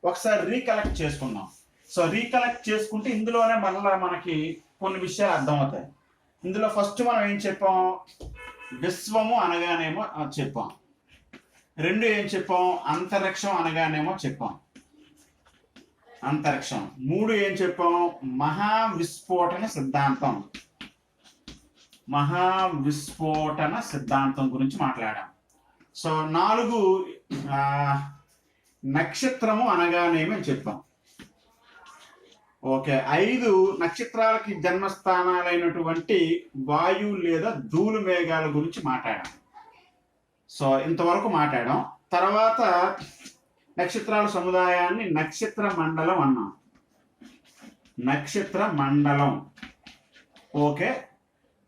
ఒకసారి రీకలెక్ట్ చేసుకుందాం. సో రీకలెక్ట్ చేసుకుంటే ఇందులోనే మళ్ళీ మనకి కొన్ని విషయాలు అర్థమవుతాయి. ఇందులో ఫస్ట్ మనం ఏం చెప్పాం? విశ్వము అనగానేమో చెప్పాం. 2 ఏం చెప్పాం? అంతరిక్షం అనగానేమో చెప్పాం, అంతరిక్షం. 3 ఏం చెప్పాం? మహావిస్ఫోటన సిద్ధాంతం. మహావిస్ఫోటన సిద్ధాంతం గురించి మాట్లాడాం. సో 4 నక్షత్రము అనగానేమో చెప్పాం. ఓకే, 5 నక్షత్రాలకి జన్మస్థానాలైనటువంటి వాయు లేదా ధూళి మేఘాల గురించి మాట్లాడాం. సో ఇంతవరకు మాట్లాడాం. తర్వాత నక్షత్రాల సముదాయాన్ని నక్షత్ర మండలం అన్నాం. నక్షత్ర మండలం. ఓకే,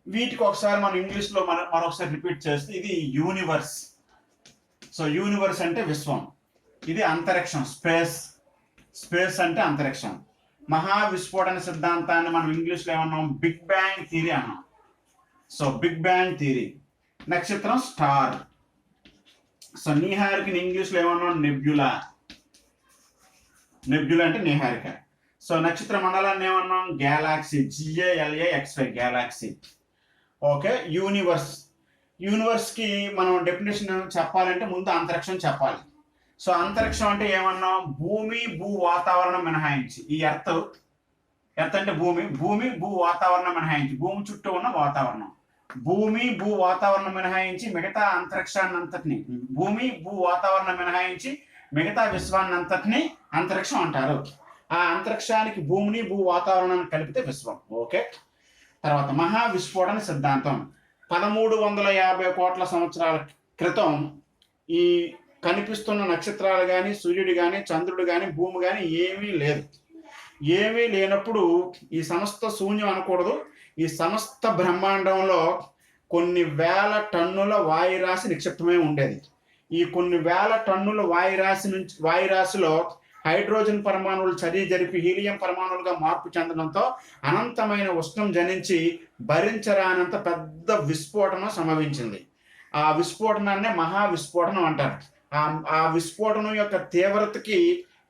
వీటికి ఒకసారి మనం ఇంగ్లీష్లో మరొకసారి రిపీట్ చేస్తే ఇది యూనివర్స్. సో యూనివర్స్ అంటే విశ్వం, ఇది అంతరిక్షం, స్పేస్ అంటే అంతరిక్షం. మహావిస్ఫోటన సిద్ధాంతాన్ని మనం ఇంగ్లీష్లో ఏమన్నాం? బిగ్ బ్యాంగ్ థియరీ అన్నాం. So big bang theory. నక్షత్రం స్టార్. సో నీహారిక ఇంగ్లీష్లో ఏమన్నాం? నెబ్యులా. నెబ్యులా అంటే నీహారిక. సో నక్షత్ర మండలాన్ని ఏమన్నాం? Galaxy. GALAXY galaxy. Okay, universe. యూనివర్స్కి మనం డెఫినేషన్ చెప్పాలంటే ముందు అంతరిక్షం చెప్పాలి. సో అంతరిక్షం అంటే ఏమన్నాం, భూమి భూ వాతావరణం మినహాయించి, ఈ ఎర్త్ అంటే భూమి, భూ వాతావరణం మినహాయించి, భూమి చుట్టూ ఉన్న వాతావరణం, భూమి భూ వాతావరణం మినహాయించి మిగతా అంతరిక్షాన్ని అంతటిని, భూమి భూ వాతావరణం మినహాయించి మిగతా విశ్వాన్ని అంతటిని అంతరిక్షం అంటారు. ఆ అంతరిక్షానికి భూమిని భూ వాతావరణాన్ని కలిపితే విశ్వం. ఓకే. తర్వాత మహా విస్ఫోటన సిద్ధాంతం. 1350 కోట్ల సంవత్సరాల క్రితం ఈ కనిపిస్తున్న నక్షత్రాలు కానీ, సూర్యుడు కానీ, చంద్రుడు కానీ, భూమి కానీ ఏమీ లేదు. ఏమీ లేనప్పుడు ఈ సమస్త శూన్యం అనకూడదు, ఈ సమస్త బ్రహ్మాండంలో కొన్ని వేల టన్నుల వాయురాశి నిక్షిప్తమై ఉండేది. ఈ కొన్ని వేల టన్నుల వాయురాశిలో హైడ్రోజన్ పరమాణువులు చర్య జరిపి హీలియం పరమాణువులుగా మార్పు చెందడంతో అనంతమైన ఉష్ణం జనించి భరించరానంత పెద్ద విస్ఫోటనం సంభవించింది. ఆ విస్ఫోటనాన్నే మహా విస్ఫోటనం అంటారు. ఆ విస్ఫోటనం యొక్క తీవ్రతకి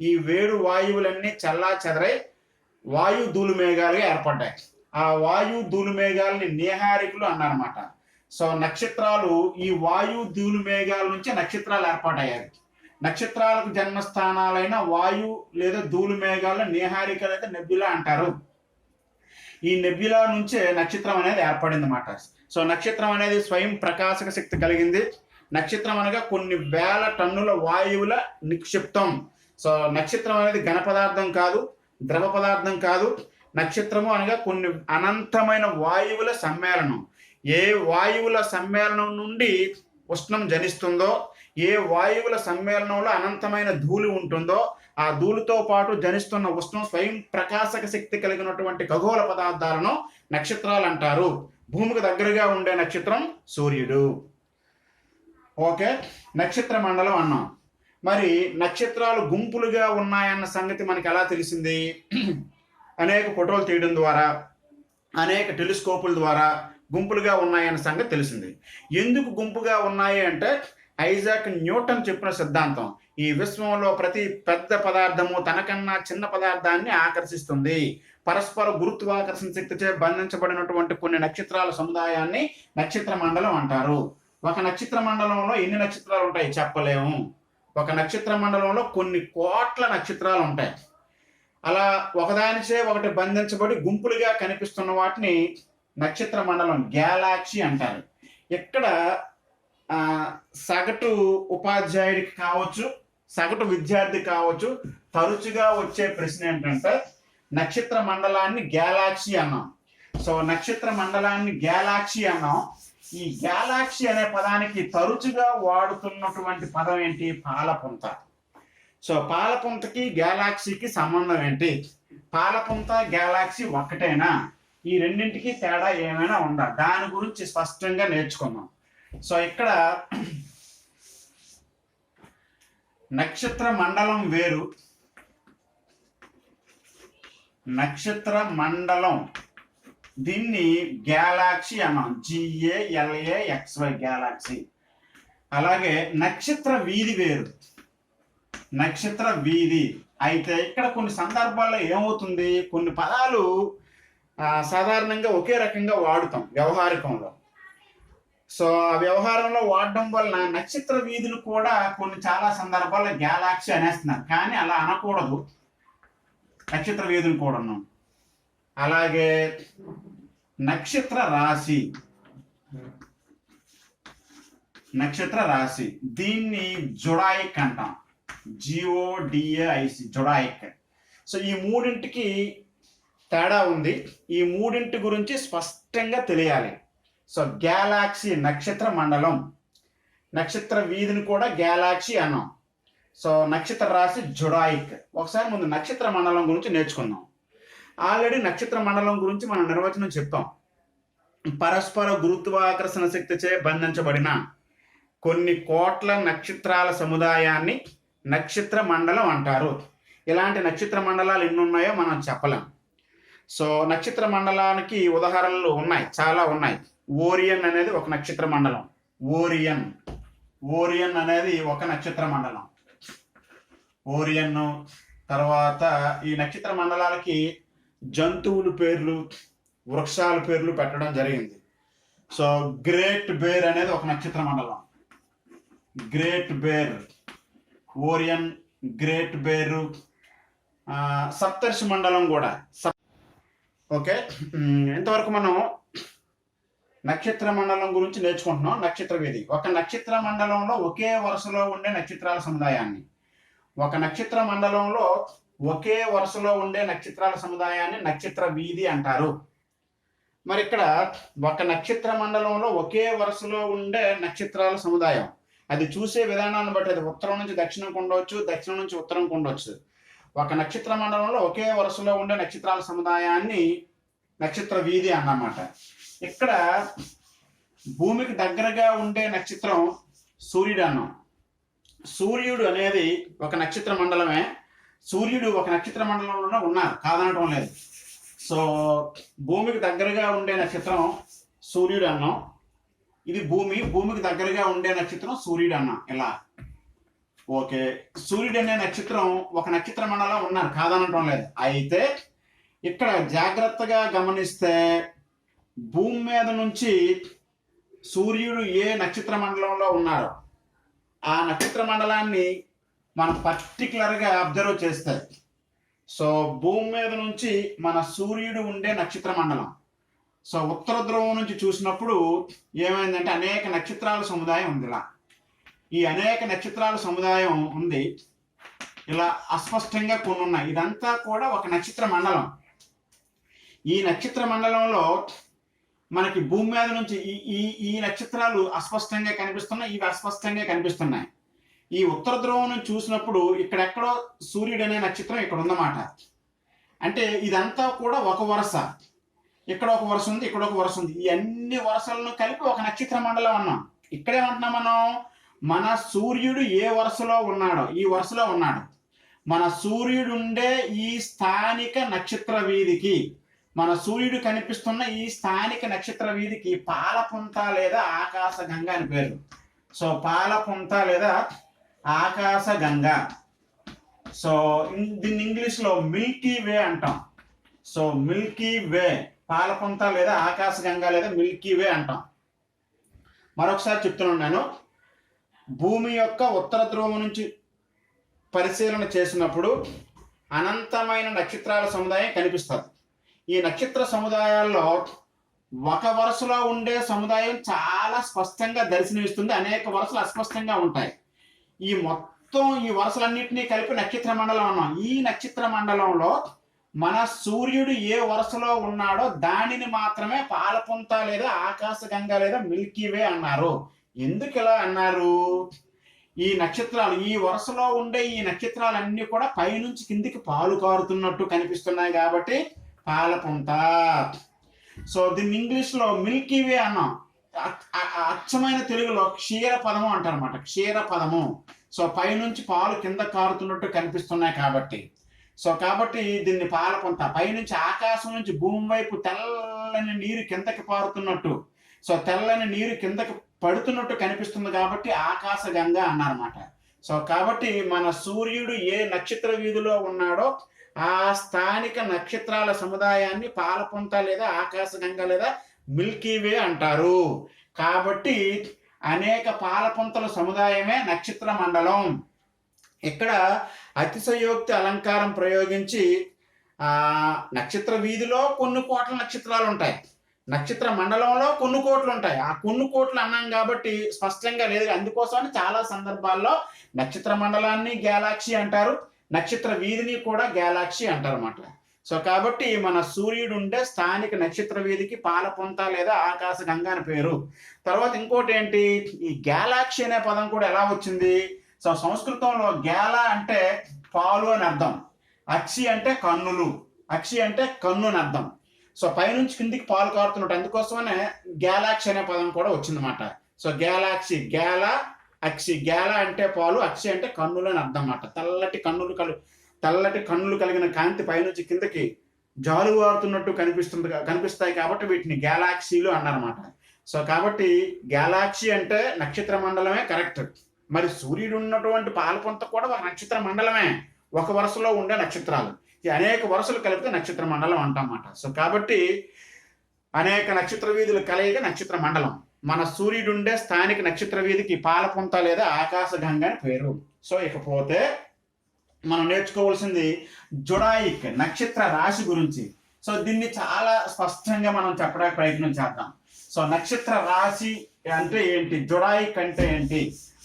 ఈ వేడి వాయువులన్నీ చల్లా చెదరై వాయు ధూళి మేఘాలుగా ఏర్పడ్డాయి. ఆ వాయు ధూళి మేఘాలని నీహారికులు అన్నారన్నమాట. సో నక్షత్రాలు ఈ వాయు ధూళి మేఘాల నుంచి నక్షత్రాలు ఏర్పాటయ్యాయి. నక్షత్రాలకు జన్మస్థానాలైన వాయు లేదా ధూళి మేఘాలను నీహారికలు అయితే నెబ్యులా అంటారు. ఈ నెబ్యులా నుంచే నక్షత్రం అనేది ఏర్పడింది అన్నమాట. సో నక్షత్రం అనేది స్వయం ప్రకాశక శక్తి కలిగింది. నక్షత్రం అనగా కొన్ని వేల టన్నుల వాయువుల నిక్షిప్తం. సో నక్షత్రం అనేది ఘన పదార్థం కాదు, ద్రవ పదార్థం కాదు. నక్షత్రము అనగా కొన్ని అనంతమైన వాయువుల సమ్మేళనం. ఏ వాయువుల సమ్మేళనం నుండి ఉష్ణం జనిస్తుందో, ఏ వాయువుల సమ్మేళనంలో అనంతమైన ధూళి ఉంటుందో, ఆ ధూళితో పాటు జనిస్తున్న ఉష్ణం స్వయం ప్రకాశక శక్తి కలిగినటువంటి ఖగోళ పదార్థాలను నక్షత్రాలు అంటారు. భూమికి దగ్గరగా ఉండే నక్షత్రం సూర్యుడు. ఓకే. నక్షత్ర మండలం అన్నాం. మరి నక్షత్రాలు గుంపులుగా ఉన్నాయన్న సంగతి మనకి ఎలా తెలిసింది? అనేక ఫోటోలు తీయడం ద్వారా, అనేక టెలిస్కోపుల ద్వారా గుంపులుగా ఉన్నాయన్న సంగతి తెలిసింది. ఎందుకు గుంపుగా ఉన్నాయి అంటే ఐజాక్ న్యూటన్ చెప్పిన సిద్ధాంతం. ఈ విశ్వంలో ప్రతి పెద్ద పదార్థము తనకన్నా చిన్న పదార్థాన్ని ఆకర్షిస్తుంది. పరస్పర గురుత్వాకర్షణ శక్తిచే బంధించబడినటువంటి కొన్ని నక్షత్రాల సముదాయాన్ని నక్షత్ర మండలం అంటారు. ఒక నక్షత్ర మండలంలో ఎన్ని నక్షత్రాలు ఉంటాయి చెప్పలేము. ఒక నక్షత్ర మండలంలో కొన్ని కోట్ల నక్షత్రాలు ఉంటాయి. అలా ఒకదానిచే ఒకటి బంధించబడి గుంపులుగా కనిపిస్తున్న వాటిని నక్షత్ర మండలం, గ్యాలాక్సీ అంటారు. ఇక్కడ సగటు ఉపాధ్యాయుడికి కావచ్చు, సగటు విద్యార్థి కావచ్చు, తరచుగా వచ్చే ప్రశ్న ఏంటంటే నక్షత్ర మండలాన్ని గ్యాలాక్సీ అన్నాం. సో నక్షత్ర మండలాన్ని గ్యాలాక్సీ అన్నాం. ఈ గ్యాలాక్సీ అనే పదానికి తరచుగా వాడుతున్నటువంటి పదం ఏంటి? పాలపుంత. సో పాలపుంతకి గ్యాలాక్సీకి సంబంధం ఏంటి? పాలపుంత గ్యాలాక్సీ ఒక్కటేనా? ఈ రెండింటికి తేడా ఏమైనా ఉందా? దాని గురించి స్పష్టంగా నేర్చుకుందాం. సో ఇక్కడ నక్షత్ర మండలం వేరు, నక్షత్ర మండలం దీన్ని గ్యాలాక్సీ అన్నాం. GALAXY Galaxy. అలాగే నక్షత్ర వీధి వేరు, నక్షత్ర వీధి. అయితే ఇక్కడ కొన్ని సందర్భాల్లో ఏమవుతుంది, కొన్ని పదాలు సాధారణంగా ఒకే రకంగా వాడుతాం వ్యవహారికంలో. సో ఆ వ్యవహారంలో వాడడం వలన నక్షత్ర వీధిని కూడా కొన్ని చాలా సందర్భాల్లో గ్యాలాక్సీ అనేస్తున్నారు. కానీ అలా అనకూడదు, నక్షత్ర వీధిని కూడా ఉన్నాం. అలాగే నక్షత్ర రాశి, నక్షత్ర రాశి దీన్ని జొడాయిక్ అంటాం. GODAIC zodiac. సో ఈ మూడింటికి తేడా ఉంది. ఈ మూడింటి గురించి స్పష్టంగా తెలియాలి. సో గ్యాలాక్సీ నక్షత్ర మండలం, నక్షత్ర వీధిని కూడా గ్యాలాక్సీ అన్నాం. సో నక్షత్ర రాశి జొడాయిక్. ఒకసారి ముందు నక్షత్ర మండలం గురించి నేర్చుకుందాం. ఆల్రెడీ నక్షత్ర మండలం గురించి మనం నిర్వచనం చెప్తాం. పరస్పర గురుత్వాకర్షణ శక్తిచే బంధించబడిన కొన్ని కోట్ల నక్షత్రాల సముదాయాన్ని నక్షత్ర మండలం అంటారు. ఇలాంటి నక్షత్ర మండలాలు ఎన్ని ఉన్నాయో మనం చెప్పలేం. సో నక్షత్ర మండలానికి ఉదాహరణలు ఉన్నాయి, చాలా ఉన్నాయి. ఓరియన్ అనేది ఒక నక్షత్ర మండలం. ఓరియన్ అనేది ఒక నక్షత్ర మండలం. ఓరియన్. తర్వాత ఈ నక్షత్ర మండలాలకి జంతువుల పేర్లు, వృక్షాల పేర్లు పెట్టడం జరిగింది. సో గ్రేట్ బేర్ అనేది ఒక నక్షత్ర మండలం. గ్రేట్ బేర్, ఓరియన్, గ్రేట్ బేరు, సప్తర్షి మండలం కూడా. ఓకే, ఇంతవరకు మనం నక్షత్ర మండలం గురించి నేర్చుకుంటున్నాం. నక్షత్ర వీధి, ఒక నక్షత్ర మండలంలో ఒకే వరుసలో ఉండే నక్షత్రాల సముదాయాన్ని, ఒక నక్షత్ర మండలంలో ఒకే వరుసలో ఉండే నక్షత్రాల సముదాయాన్ని నక్షత్ర వీధి అంటారు. మరి ఇక్కడ ఒక నక్షత్ర మండలంలో ఒకే వరుసలో ఉండే నక్షత్రాల సముదాయం, అది చూసే విధానాన్ని బట్టి అది ఉత్తరం నుంచి దక్షిణం ఉండవచ్చు, దక్షిణం నుంచి ఉత్తరం ఉండవచ్చు. ఒక నక్షత్ర మండలంలో ఒకే వరుసలో ఉండే నక్షత్రాల సముదాయాన్ని నక్షత్ర వీధి అన్నమాట. ఇక్కడ భూమికి దగ్గరగా ఉండే నక్షత్రం సూర్యుడు అన్నాం. సూర్యుడు అనేది ఒక నక్షత్ర మండలమే. సూర్యుడు ఒక నక్షత్ర మండలంలోనే ఉన్నారు, కాదనటం లేదు. సో భూమికి దగ్గరగా ఉండే నక్షత్రం సూర్యుడు అన్నాం. ఇది భూమికి దగ్గరగా ఉండే నక్షత్రం సూర్యుడు అన్నాం. ఇలా ఓకే, సూర్యుడు అనే నక్షత్రం ఒక నక్షత్ర మండలం ఉన్నారు, కాదనటం లేదు. అయితే ఇక్కడ జాగ్రత్తగా గమనిస్తే భూమి మీద నుంచి సూర్యుడు ఏ నక్షత్ర మండలంలో ఉన్నారో ఆ నక్షత్ర మండలాన్ని మనం పర్టికులర్గా అబ్జర్వ్ చేస్తే, సో భూమి మీద నుంచి మన సూర్యుడు ఉండే నక్షత్ర మండలం, సో ఉత్తర ధ్రువం నుంచి చూసినప్పుడు ఏమైందంటే అనేక నక్షత్రాల సముదాయం ఉంది. ఇలా ఈ అనేక నక్షత్రాల సముదాయం ఉంది, ఇలా అస్పష్టంగా కొన్ని ఉన్నాయి. ఇదంతా కూడా ఒక నక్షత్ర మండలం. ఈ నక్షత్ర మండలంలో మనకి భూమి మీద నుంచి ఈ నక్షత్రాలు అస్పష్టంగా కనిపిస్తున్నాయి, ఇవి అస్పష్టంగా కనిపిస్తున్నాయి. ఈ ఉత్తర ధ్రువం నుంచి చూసినప్పుడు ఇక్కడెక్కడో సూర్యుడు అనే నక్షత్రం ఇక్కడ ఉందన్నమాట. అంటే ఇదంతా కూడా ఒక వరుస, ఇక్కడ ఒక వరుస ఉంది, ఇక్కడ ఒక వరుస ఉంది. ఈ అన్ని వరుసలను కలిపి ఒక నక్షత్ర మండలం అన్నాం. ఇక్కడేమంటున్నాం మనం, మన సూర్యుడు ఏ వరుసలో ఉన్నాడో ఈ వరుసలో ఉన్నాడు. మన సూర్యుడు ఉండే ఈ స్థానిక నక్షత్ర వీధికి, మన సూర్యుడు కనిపిస్తున్న ఈ స్థానిక నక్షత్ర వీధికి పాలపుంత లేదా ఆకాశగంగ అని పేరు. సో పాలపుంత లేదా ఆకాశగంగ. సో దీన్ని ఇంగ్లీష్లో మిల్కీ వే అంటాం. సో మిల్కీ వే, పాలపుంత లేదా ఆకాశగంగ లేదా మిల్కీ వే అంటాం. మరొకసారి చెప్తున్నాను, భూమి యొక్క ఉత్తర ధ్రువం నుంచి పరిశీలన చేసినప్పుడు అనంతమైన నక్షత్రాల సముదాయం కనిపిస్తుంది. ఈ నక్షత్ర సముదాయాల్లో ఒక వరుసలో ఉండే సముదాయం చాలా స్పష్టంగా దర్శనమిస్తుంది, అనేక వరుసలు అస్పష్టంగా ఉంటాయి. ఈ మొత్తం ఈ వరుసలన్నింటినీ కలిపి నక్షత్ర మండలం అన్నాం. ఈ నక్షత్ర మండలంలో మన సూర్యుడు ఏ వరుసలో ఉన్నాడో దానిని మాత్రమే పాలపుంత లేదా ఆకాశగంగ లేదా మిల్కీ వే అన్నారు. ఎందుకు ఇలా అన్నారు? ఈ నక్షత్రాలు ఈ వరుసలో ఉండే ఈ నక్షత్రాలన్నీ కూడా పైనుంచి కిందికి పాలు కారుతున్నట్టు కనిపిస్తున్నాయి కాబట్టి పాలపుంత. సో దీన్ని ఇంగ్లీష్లో మిల్కీ వే అన్నాం. అచ్చమైన తెలుగులో క్షీర పదము అంటారన్నమాట, క్షీర పదము. సో పైనుంచి పాలు కింద కారుతున్నట్టు కనిపిస్తున్నాయి కాబట్టి. సో కాబట్టి దీన్ని పాలపుంత. పైనుంచి ఆకాశం నుంచి భూమి వైపు తెల్లని నీరు కిందకి పారుతున్నట్టు, సో తెల్లని నీరు కిందకి పడుతున్నట్టు కనిపిస్తుంది కాబట్టి ఆకాశగంగ అన్నారన్నమాట. సో కాబట్టి మన సూర్యుడు ఏ నక్షత్ర వీధిలో ఉన్నాడో ఆ స్థానిక నక్షత్రాల సముదాయాన్ని పాలపుంత లేదా ఆకాశగంగ లేదా మిల్కీ వే అంటారు. కాబట్టి అనేక పాలపుంతల సముదాయమే నక్షత్ర మండలం. ఇక్కడ అతిశయోక్తి అలంకారం ప్రయోగించి నక్షత్ర వీధిలో కొన్ని కోట్ల నక్షత్రాలు ఉంటాయి, నక్షత్ర మండలంలో కొన్ని కోట్లు ఉంటాయి. ఆ కొన్ని కోట్లు అన్నాం కాబట్టి స్పష్టంగా లేదు. అందుకోసమని చాలా సందర్భాల్లో నక్షత్ర మండలాన్ని గ్యాలాక్సీ అంటారు, నక్షత్ర వీధిని కూడా గ్యాలాక్సీ అంటారు అన్నమాట. సో కాబట్టి మన సూర్యుడు ఉండే స్థానిక నక్షత్ర వీధికి పాలపుంత లేదా ఆకాశగంగ అని పేరు. తర్వాత ఇంకోటి ఏంటి, ఈ గ్యాలాక్సీ అనే పదం కూడా ఎలా వచ్చింది? సో సంస్కృతంలో గ్యాలా అంటే పాలు అని అర్థం, అక్షి అంటే కన్నులు, అక్షి అంటే కన్ను అని అర్థం. సో పైనుంచి కిందికి పాలు కారుతున్నట్టు, అందుకోసమనే గ్యాలాక్సీ అనే పదం కూడా వచ్చిందన్నమాట. సో గ్యాలాక్సీ, గ్యాలా అక్షి, గ్యాలా అంటే పాలు, అక్షి అంటే కన్నులు అని అర్థం అన్నమాట. తెల్లటి కన్నులు కలిగిన కాంతి పైనుంచి కిందకి జాలువారుతున్నట్టు కనిపిస్తాయి కాబట్టి వీటిని గ్యాలాక్సీలు అన్నారన్నమాట. సో కాబట్టి గ్యాలాక్సీ అంటే నక్షత్ర మండలమే కరెక్ట్. మరి సూర్యుడు ఉన్నటువంటి పాలపుంత కూడా ఒక నక్షత్ర మండలమే, ఒక వరుసలో ఉండే నక్షత్రాలు. ఈ అనేక వరుసలు కలిపితే నక్షత్ర మండలం అంటామన్నమాట. సో కాబట్టి అనేక నక్షత్ర వీధులు కలయిక నక్షత్ర మండలం. మన సూర్యుడు ఉండే స్థానిక నక్షత్ర వీధికి పాలపుంత లేదా ఆకాశగంగ అని పేరు. సో ఇకపోతే మనం నేర్చుకోవాల్సింది జుడాయిక్ నక్షత్ర రాశి గురించి. సో దీన్ని చాలా స్పష్టంగా మనం చెప్పడానికి ప్రయత్నం చేద్దాం. సో నక్షత్ర రాశి అంటే ఏంటి, జుడాయిక్ అంటే ఏంటి?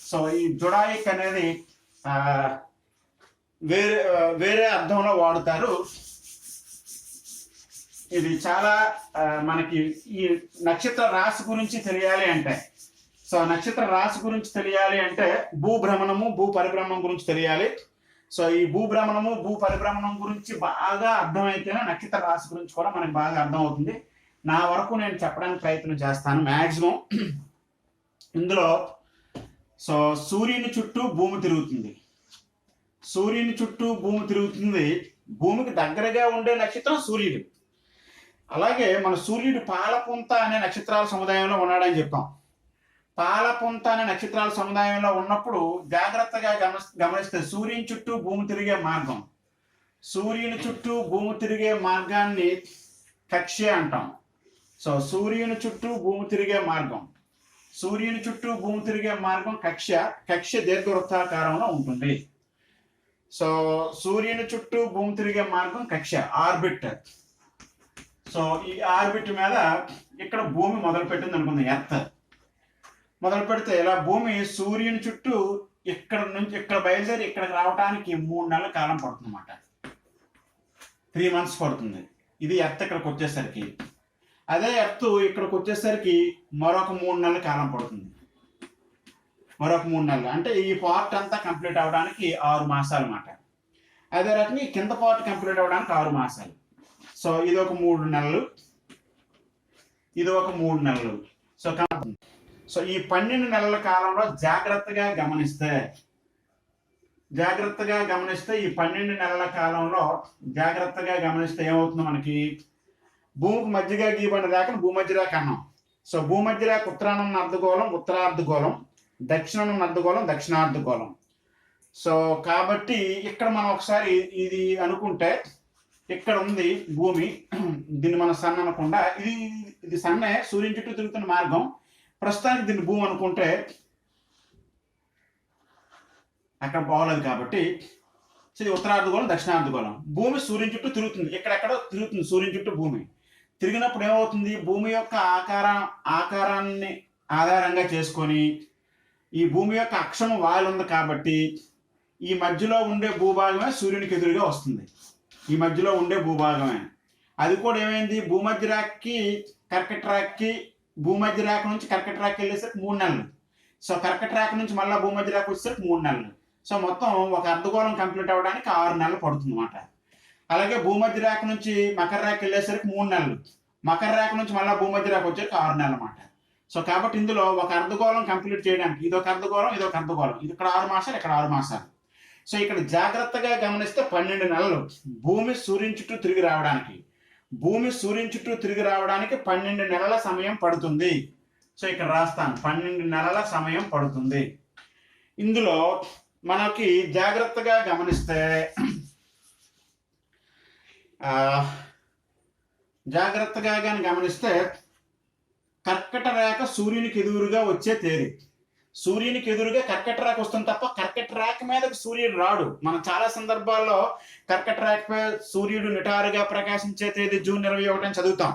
సో ఈ జుడాయిక్ అనేది వేరే వేరే అర్థంలో వాడుతారు. ఇది చాలా మనకి ఈ నక్షత్ర రాశి గురించి తెలియాలి అంటే, సో నక్షత్ర రాశి గురించి తెలియాలి అంటే భూభ్రమణము భూ పరిభ్రమణం గురించి తెలియాలి. సో ఈ భూభ్రమణము భూ పరిభ్రమణం గురించి బాగా అర్థమైతేనే నక్షత్ర రాశి గురించి కూడా మనకి బాగా అర్థం అవుతుంది. నా వరకు నేను చెప్పడానికి ప్రయత్నం చేస్తాను మ్యాక్సిమం. ఇందులో సో సూర్యుని చుట్టూ భూమి తిరుగుతుంది. సూర్యుని చుట్టూ భూమి తిరుగుతుంది. భూమికి దగ్గరగా ఉండే నక్షత్రం సూర్యుడు. అలాగే మన సూర్యుడు పాలపుంత అనే నక్షత్రాల సముదాయంలో ఉన్నాడని చెప్పాం. పాలపుంత అనే నక్షత్రాల సముదాయంలో ఉన్నప్పుడు జాగ్రత్తగా గమనిస్తే సూర్యుని చుట్టూ భూమి తిరిగే మార్గం, సూర్యుని చుట్టూ భూమి తిరిగే మార్గాన్ని కక్ష్య అంటాం. సో సూర్యుని చుట్టూ భూమి తిరిగే మార్గం, సూర్యుని చుట్టూ భూమి తిరిగే మార్గం కక్ష్య దీర్ఘవృత్తాకారంలో ఉంటుంది. సో సూర్యుని చుట్టూ భూమి తిరిగే మార్గం కక్ష్య, ఆర్బిట్. సో ఈ ఆర్బిట్ మీద ఇక్కడ భూమి మొదలు పెట్టింది అనుకుందాం, ఎర్త్ మొదలు పెడితే ఇలా భూమి సూర్యుని చుట్టూ ఇక్కడ నుంచి ఇక్కడ బయలుదేరి ఇక్కడికి రావడానికి 3 నెలల కాలం పడుతుంది అన్నమాట. 3 months పడుతుంది. ఇది ఎర్త్ ఇక్కడికి వచ్చేసరికి. అదే ఎర్త్ ఇక్కడికి వచ్చేసరికి మరొక 3 నెలల కాలం పడుతుంది. మరొక 3 నెలలు అంటే ఈ పార్ట్ అంతా కంప్లీట్ అవడానికి 6 మాసాలు అన్నమాట. అదే రకంగా కింద పార్ట్ కంప్లీట్ అవడానికి 6 మాసాలు. సో ఇది ఒక 3 నెలలు, ఇది ఒక 3 నెలలు. సో ఈ 12 నెలల కాలంలో జాగ్రత్తగా గమనిస్తే ఈ 12 నెలల కాలంలో జాగ్రత్తగా గమనిస్తే ఏమవుతుందో మనకి భూమికి మధ్యగా గీయబడిన రేఖను భూమధ్య రేఖ అన్నాం. సో భూమధ్య రేఖ ఉత్తరానం అర్ధగోళం, ఉత్తరార్ధగోళం, దక్షిణం అర్ధగోళం, దక్షిణార్ధగోళం. సో కాబట్టి ఇక్కడ మనం ఒకసారి ఇది అనుకుంటే ఇక్కడ ఉంది భూమి, దీన్ని మనం సన్ అనకుండా ఇది సన్నే సూర్యుని చుట్టూ తిరుగుతున్న మార్గం. ప్రస్తుతానికి దీన్ని భూమి అనుకుంటే అక్కడ బాగోలేదు కాబట్టి ఇది ఉత్తరార్ధగోళం, దక్షిణార్ధగోళం. భూమి సూర్యుని చుట్టూ తిరుగుతుంది, ఎక్కడెక్కడో తిరుగుతుంది సూర్యుని చుట్టూ భూమి. తిరిగినప్పుడు ఏమవుతుంది, భూమి యొక్క ఆకారాన్ని ఆధారంగా చేసుకొని ఈ భూమి యొక్క అక్షం వాయులు ఉంది కాబట్టి ఈ మధ్యలో ఉండే భూభాగమే సూర్యునికి ఎదురుగా వస్తుంది. ఈ మధ్యలో ఉండే భూభాగమే. అది కూడా ఏమైంది, భూమధ్య రేఖకి కర్కట రేఖకి భూమధ్య రేఖ నుంచి కర్కట రేఖకి వెళ్ళేసరికి 3 నెలలు. సో కర్కట రేఖ నుంచి మళ్ళీ భూమధ్య రేఖ వచ్చేసరికి 3 నెలలు. సో మొత్తం ఒక అర్ధగోళం కంప్లీట్ అవ్వడానికి 6 నెలలు పడుతుంది అన్నమాట. అలాగే భూమధ్య రేఖ నుంచి మకర రేఖ వెళ్ళేసరికి 3 నెలలు, మకర రేఖ నుంచి మళ్ళీ భూమధ్య రేఖ వచ్చేసరికి 6 నెలలు అన్నమాట. సో కాబట్టి ఇందులో ఒక అర్ధగోళం కంప్లీట్ చేయడానికి ఇదొక అర్ధగోళం, ఇదొక అర్ధగోళం, ఇది ఇక్కడ 6 మాసాలు, ఇక్కడ 6 మాసాలు. సో ఇక్కడ జాగ్రత్తగా గమనిస్తే 12 నెలలు భూమి సూర్యుని చుట్టూ తిరిగి రావడానికి, భూమి సూర్యుని చుట్టూ తిరిగి రావడానికి 12 నెలల సమయం పడుతుంది. సో ఇక్కడ రాస్తాను 12 నెలల సమయం పడుతుంది. ఇందులో మనకి జాగ్రత్తగా గమనిస్తే కర్కట రేఖ సూర్యునికి ఎదురుగా వచ్చే తేదీ, సూర్యునికి ఎదురుగా కర్కట రేఖ వస్తుంది తప్ప కర్కట రేఖ మీదకి సూర్యుడు రాడు. మనం చాలా సందర్భాల్లో కర్కట రేఖపై సూర్యుడు నిటారుగా ప్రకాశించే తేదీ జూన్ 21 అని చదువుతాం.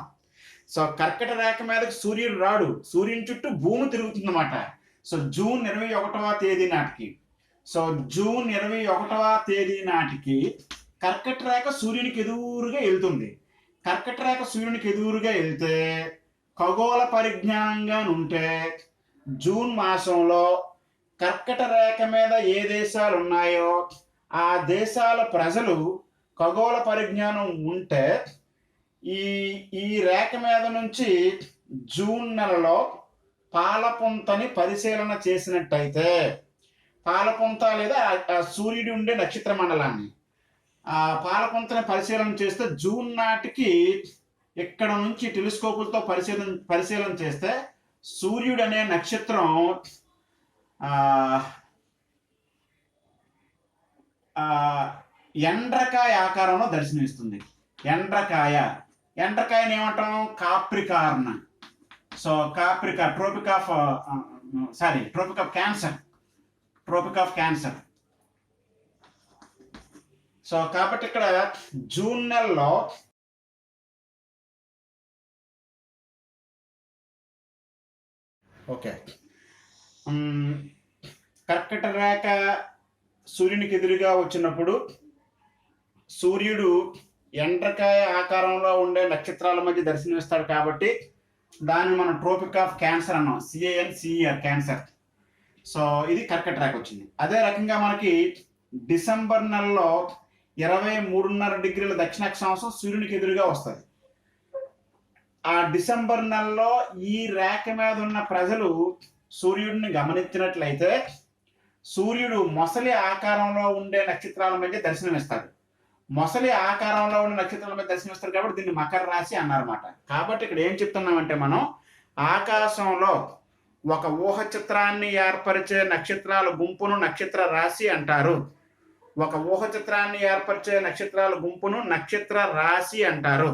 సో కర్కట రేఖ మీదకి సూర్యుడు రాడు, సూర్యుని చుట్టూ భూమి తిరుగుతుంది అన్నమాట. సో జూన్ 21వ తేదీ నాటికి, సో జూన్ 21వ తేదీ నాటికి కర్కట రేఖ సూర్యునికి ఎదురుగా వెళ్తుంది. కర్కట రేఖ సూర్యునికి ఎదురుగా వెళ్తే ఖగోళ పరిజ్ఞానంగా ఉంటే జూన్ మాసంలో కర్కట రేఖ మీద ఏ దేశాలు ఉన్నాయో ఆ దేశాల ప్రజలు ఖగోళ పరిజ్ఞానం ఉంటే ఈ రేఖ మీద నుంచి జూన్ నెలలో పాలపుంతని పరిశీలన చేసినట్టయితే, పాలపుంత లేదా సూర్యుడు ఉండే నక్షత్ర మండలాన్ని ఆ పాలపుంతని పరిశీలన చేస్తే జూన్ నాటికి ఇక్కడ నుంచి టెలిస్కోపులతో పరిశీలన చేస్తే సూర్యుడు అనే నక్షత్రం ఎండ్రకాయ ఆకారంలో దర్శనమిస్తుంది. ఎండ్రకాయ ఎండ్రకాయని ఏమంటాం? Capricorn. So Capricorn, tropic of Cancer, tropic of Cancer. So కాబట్టి ఇక్కడ జూన్ నెలలో ఓకే కర్కట రేఖ సూర్యునికి ఎదురుగా వచ్చినప్పుడు సూర్యుడు ఎండ్రకాయ ఆకారంలో ఉండే నక్షత్రాల మధ్య దర్శనమిస్తాడు కాబట్టి దాన్ని మనం ట్రోపిక్ ఆఫ్ క్యాన్సర్ అన్నాం, CANCER, క్యాన్సర్. సో ఇది కర్కట రేఖ వచ్చింది. అదే రకంగా మనకి డిసెంబర్ నెలలో 23.5 డిగ్రీల దక్షిణ అక్షాంశం సూర్యునికి ఎదురుగా వస్తుంది. ఆ డిసెంబర్ నెలలో ఈ రేఖ మీద ఉన్న ప్రజలు సూర్యుడిని గమనించినట్లయితే సూర్యుడు మొసలి ఆకారంలో ఉండే నక్షత్రాల మధ్య దర్శనమిస్తాడు. మొసలి ఆకారంలో ఉండే నక్షత్రాల మధ్య దర్శనమిస్తాడు కాబట్టి దీన్ని మకర రాశి అన్నారన్నమాట. కాబట్టి ఇక్కడ ఏం చెప్తున్నామంటే మనం ఆకాశంలో ఒక ఊహ చిత్రాన్ని ఏర్పరిచే నక్షత్రాల గుంపును నక్షత్ర రాశి అంటారు. ఒక ఊహ చిత్రాన్ని ఏర్పరిచే నక్షత్రాల గుంపును నక్షత్ర రాశి అంటారు.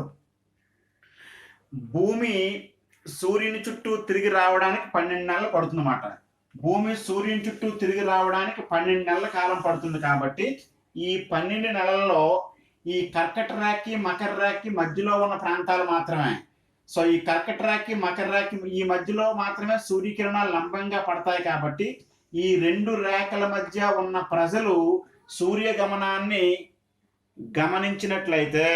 భూమి సూర్యుని చుట్టూ తిరిగి రావడానికి 12 నెలలు పడుతుందన్నమాట. భూమి సూర్యుని చుట్టూ తిరిగి రావడానికి 12 నెలల కాలం పడుతుంది. కాబట్టి ఈ 12 నెలల్లో ఈ కర్కట రేఖకి మకర రేఖకి మధ్యలో ఉన్న ప్రాంతాలు మాత్రమే. సో ఈ కర్కట రేఖకి మకర రేఖకి ఈ మధ్యలో మాత్రమే సూర్యకిరణాలు లంబంగా పడతాయి. కాబట్టి ఈ 2 రేఖల మధ్య ఉన్న ప్రజలు సూర్యగమనాన్ని గమనించినట్లయితే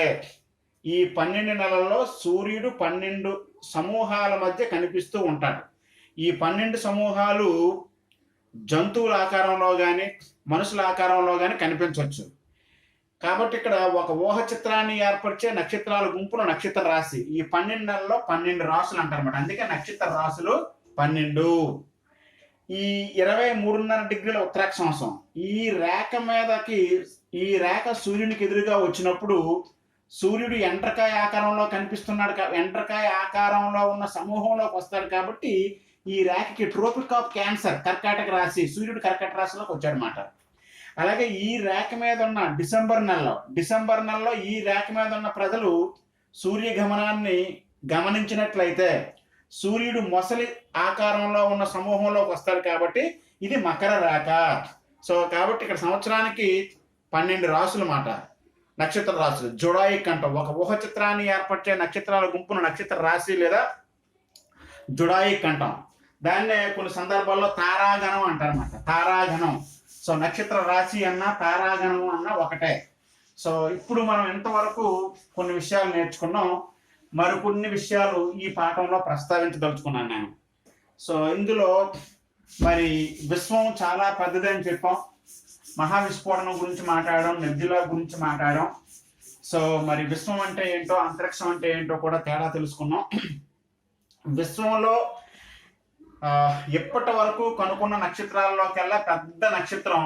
ఈ 12 నెలల్లో సూర్యుడు 12 సమూహాల మధ్య కనిపిస్తూ ఉంటాడు. ఈ 12 సమూహాలు జంతువుల ఆకారంలో కానీ మనుషుల ఆకారంలో కానీ కనిపించవచ్చు. కాబట్టి ఇక్కడ ఒక ఊహ చిత్రాన్ని ఏర్పరిచే నక్షత్రాల గుంపును నక్షత్ర రాశి. ఈ 12 నెలల్లో 12 రాశులు అంటారన్నమాట. అందుకే నక్షత్ర రాశులు 12. ఈ 23.5 డిగ్రీల ఉత్తరాక్షాంశం ఈ రేఖ మీదకి, ఈ రేఖ సూర్యునికి ఎదురుగా వచ్చినప్పుడు సూర్యుడు ఎండ్రకాయ ఆకారంలో కనిపిస్తున్నాడు. ఎండ్రకాయ ఆకారంలో ఉన్న సమూహంలోకి వస్తాడు. కాబట్టి ఈ రేఖకి ట్రోపిక్ ఆఫ్ క్యాన్సర్, కర్కాటక రాశి, సూర్యుడు కర్కాటక రాశిలోకి వచ్చాడనమాట. అలాగే ఈ రేఖ మీద ఉన్న డిసెంబర్ నెలలో ఈ రేఖ మీద ఉన్న ప్రజలు సూర్యగమనాన్ని గమనించినట్లయితే సూర్యుడు మొసలి ఆకారంలో ఉన్న సమూహంలోకి వస్తాడు. కాబట్టి ఇది మకర రేఖ. సో కాబట్టి ఇక్కడ సంవత్సరానికి 12 రాసులు మాట, నక్షత్ర రాశులు. జుడాయిక్ అంటాం. ఒక ఊహ చిత్రాన్ని ఏర్పరిచే నక్షత్రాల గుంపును నక్షత్ర రాశి లేదా జుడాయిక్ అంటాం. దాన్నే కొన్ని సందర్భాల్లో తారాగణం అంటారన్నమాట. తారాగణం. సో నక్షత్ర రాశి అన్న తారాగణం అన్న ఒకటే. సో ఇప్పుడు మనం ఇంతవరకు కొన్ని విషయాలు నేర్చుకున్నాం. మరికొన్ని విషయాలు ఈ పాఠంలో ప్రస్తావించదలుచుకున్నాను నేను. సో ఇందులో మరి విశ్వం చాలా పెద్దది అని చెప్పాం. మహావిస్ఫోటనం గురించి మాట్లాడడం, నెబ్యులా గురించి మాట్లాడడం. సో మరి విశ్వం అంటే ఏంటో, అంతరిక్షం అంటే ఏంటో కూడా తేడా తెలుసుకున్నాం. విశ్వంలో ఎప్పటి వరకు కనుక్కున్న నక్షత్రాల్లోకెల్లా పెద్ద నక్షత్రం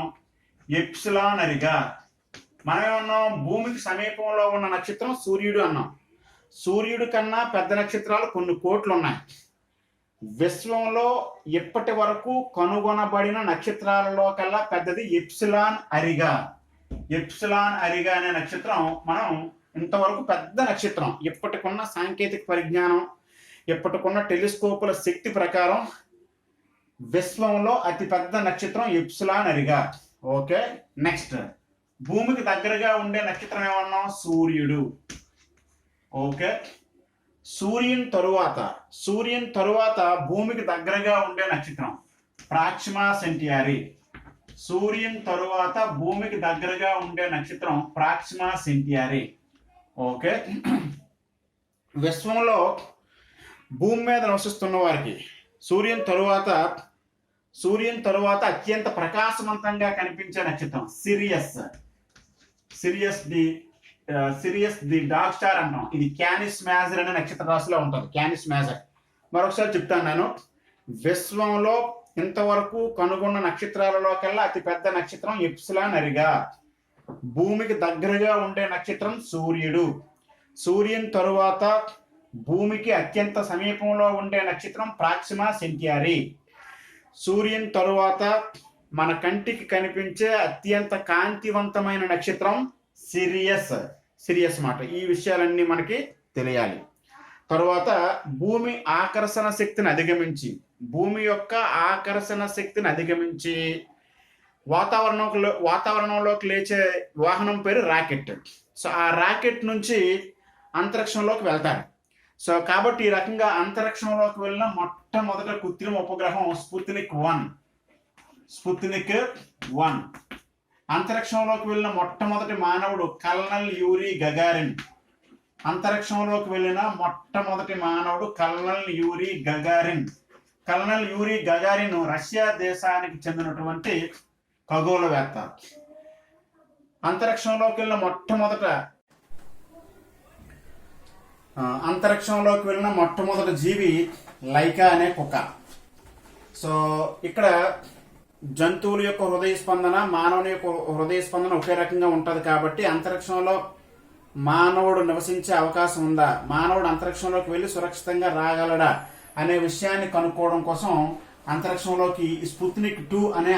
ఎప్సిలాన్ అరిగా. మనమేమన్నాం? భూమికి సమీపంలో ఉన్న నక్షత్రం సూర్యుడు అన్నాం. సూర్యుడి కన్నా పెద్ద నక్షత్రాలు కొన్ని కోట్లు ఉన్నాయి. విశ్వంలో ఇప్పటి వరకు కనుగొనబడిన నక్షత్రాలలో కల్లా పెద్దది ఎప్సిలాన్ అరిగా. ఎప్సిలాన్ అరిగా అనే నక్షత్రం మనం ఇంతవరకు పెద్ద నక్షత్రం. ఇప్పటికున్న సాంకేతిక పరిజ్ఞానం, ఇప్పటికున్న టెలిస్కోపుల శక్తి ప్రకారం విశ్వంలో అతి పెద్ద నక్షత్రం ఎప్సిలాన్ అరిగా. ఓకే, నెక్స్ట్ భూమికి దగ్గరగా ఉండే నక్షత్రం ఏమన్నాం? సూర్యుడు. ఓకే, సూర్యుని తరువాత భూమికి దగ్గరగా ఉండే నక్షత్రం ప్రాక్సిమా సెంటియారీ. సూర్యుని తరువాత భూమికి దగ్గరగా ఉండే నక్షత్రం ప్రాక్సిమా సెంటియారీ. ఓకే, విశ్వంలో భూమి మీద నివసిస్తున్న వారికి సూర్యుని తరువాత అత్యంత ప్రకాశవంతంగా కనిపించే నక్షత్రం సిరియస్ ది డార్క్ స్టార్ అంటాం. ఇది క్యానిస్ మేజర్ అనే నక్షత్ర రాశిలో ఉంటుంది. Canis major. మరొకసారి చెప్తాను నేను. విశ్వంలో ఇంతవరకు కనుగొన్న నక్షత్రాలలో కల్లా అతి పెద్ద నక్షత్రం ఎప్సిలాన్ అరిగా. భూమికి దగ్గరగా ఉండే నక్షత్రం సూర్యుడు. సూర్యుని తరువాత భూమికి అత్యంత సమీపంలో ఉండే నక్షత్రం ప్రాక్సిమా సెంటియారీ. సూర్యుని తరువాత మన కంటికి కనిపించే అత్యంత కాంతివంతమైన నక్షత్రం సిరియస్ మాట. ఈ విషయాలన్నీ మనకి తెలియాలి. తరువాత భూమి ఆకర్షణ శక్తిని అధిగమించి, భూమి యొక్క ఆకర్షణ శక్తిని అధిగమించి వాతావరణంలోకి లేచే వాహనం పేరు రాకెట్. సో ఆ రాకెట్ నుంచి అంతరిక్షంలోకి వెళ్తారు. సో కాబట్టి ఈ రకంగా అంతరిక్షంలోకి వెళ్ళిన మొట్టమొదటి కృత్రిమ ఉపగ్రహం స్పుత్నిక్ 1. అంతరిక్షంలోకి వెళ్ళిన మొట్టమొదటి మానవుడు కల్నల్ యూరీ గగారిన్. అంతరిక్షంలోకి వెళ్ళిన మొట్టమొదటి మానవుడు కల్నల్ యూరీ గగారిన్ రష్యా దేశానికి చెందినటువంటి ఖగోళవేత్త. అంతరిక్షంలోకి వెళ్ళిన మొట్టమొదటి జీవి లైకా అనే కుక్క. సో ఇక్కడ జంతువుల యొక్క హృదయ స్పందన, మానవుని యొక్క హృదయ స్పందన ఒకే రకంగా ఉంటుంది కాబట్టి అంతరిక్షంలో మానవుడు నివసించే అవకాశం ఉందా, మానవుడు అంతరిక్షంలోకి వెళ్ళి సురక్షితంగా రాగలడా అనే విషయాన్ని కనుక్కోవడం కోసం అంతరిక్షంలోకి స్పుత్నిక్ 2 అనే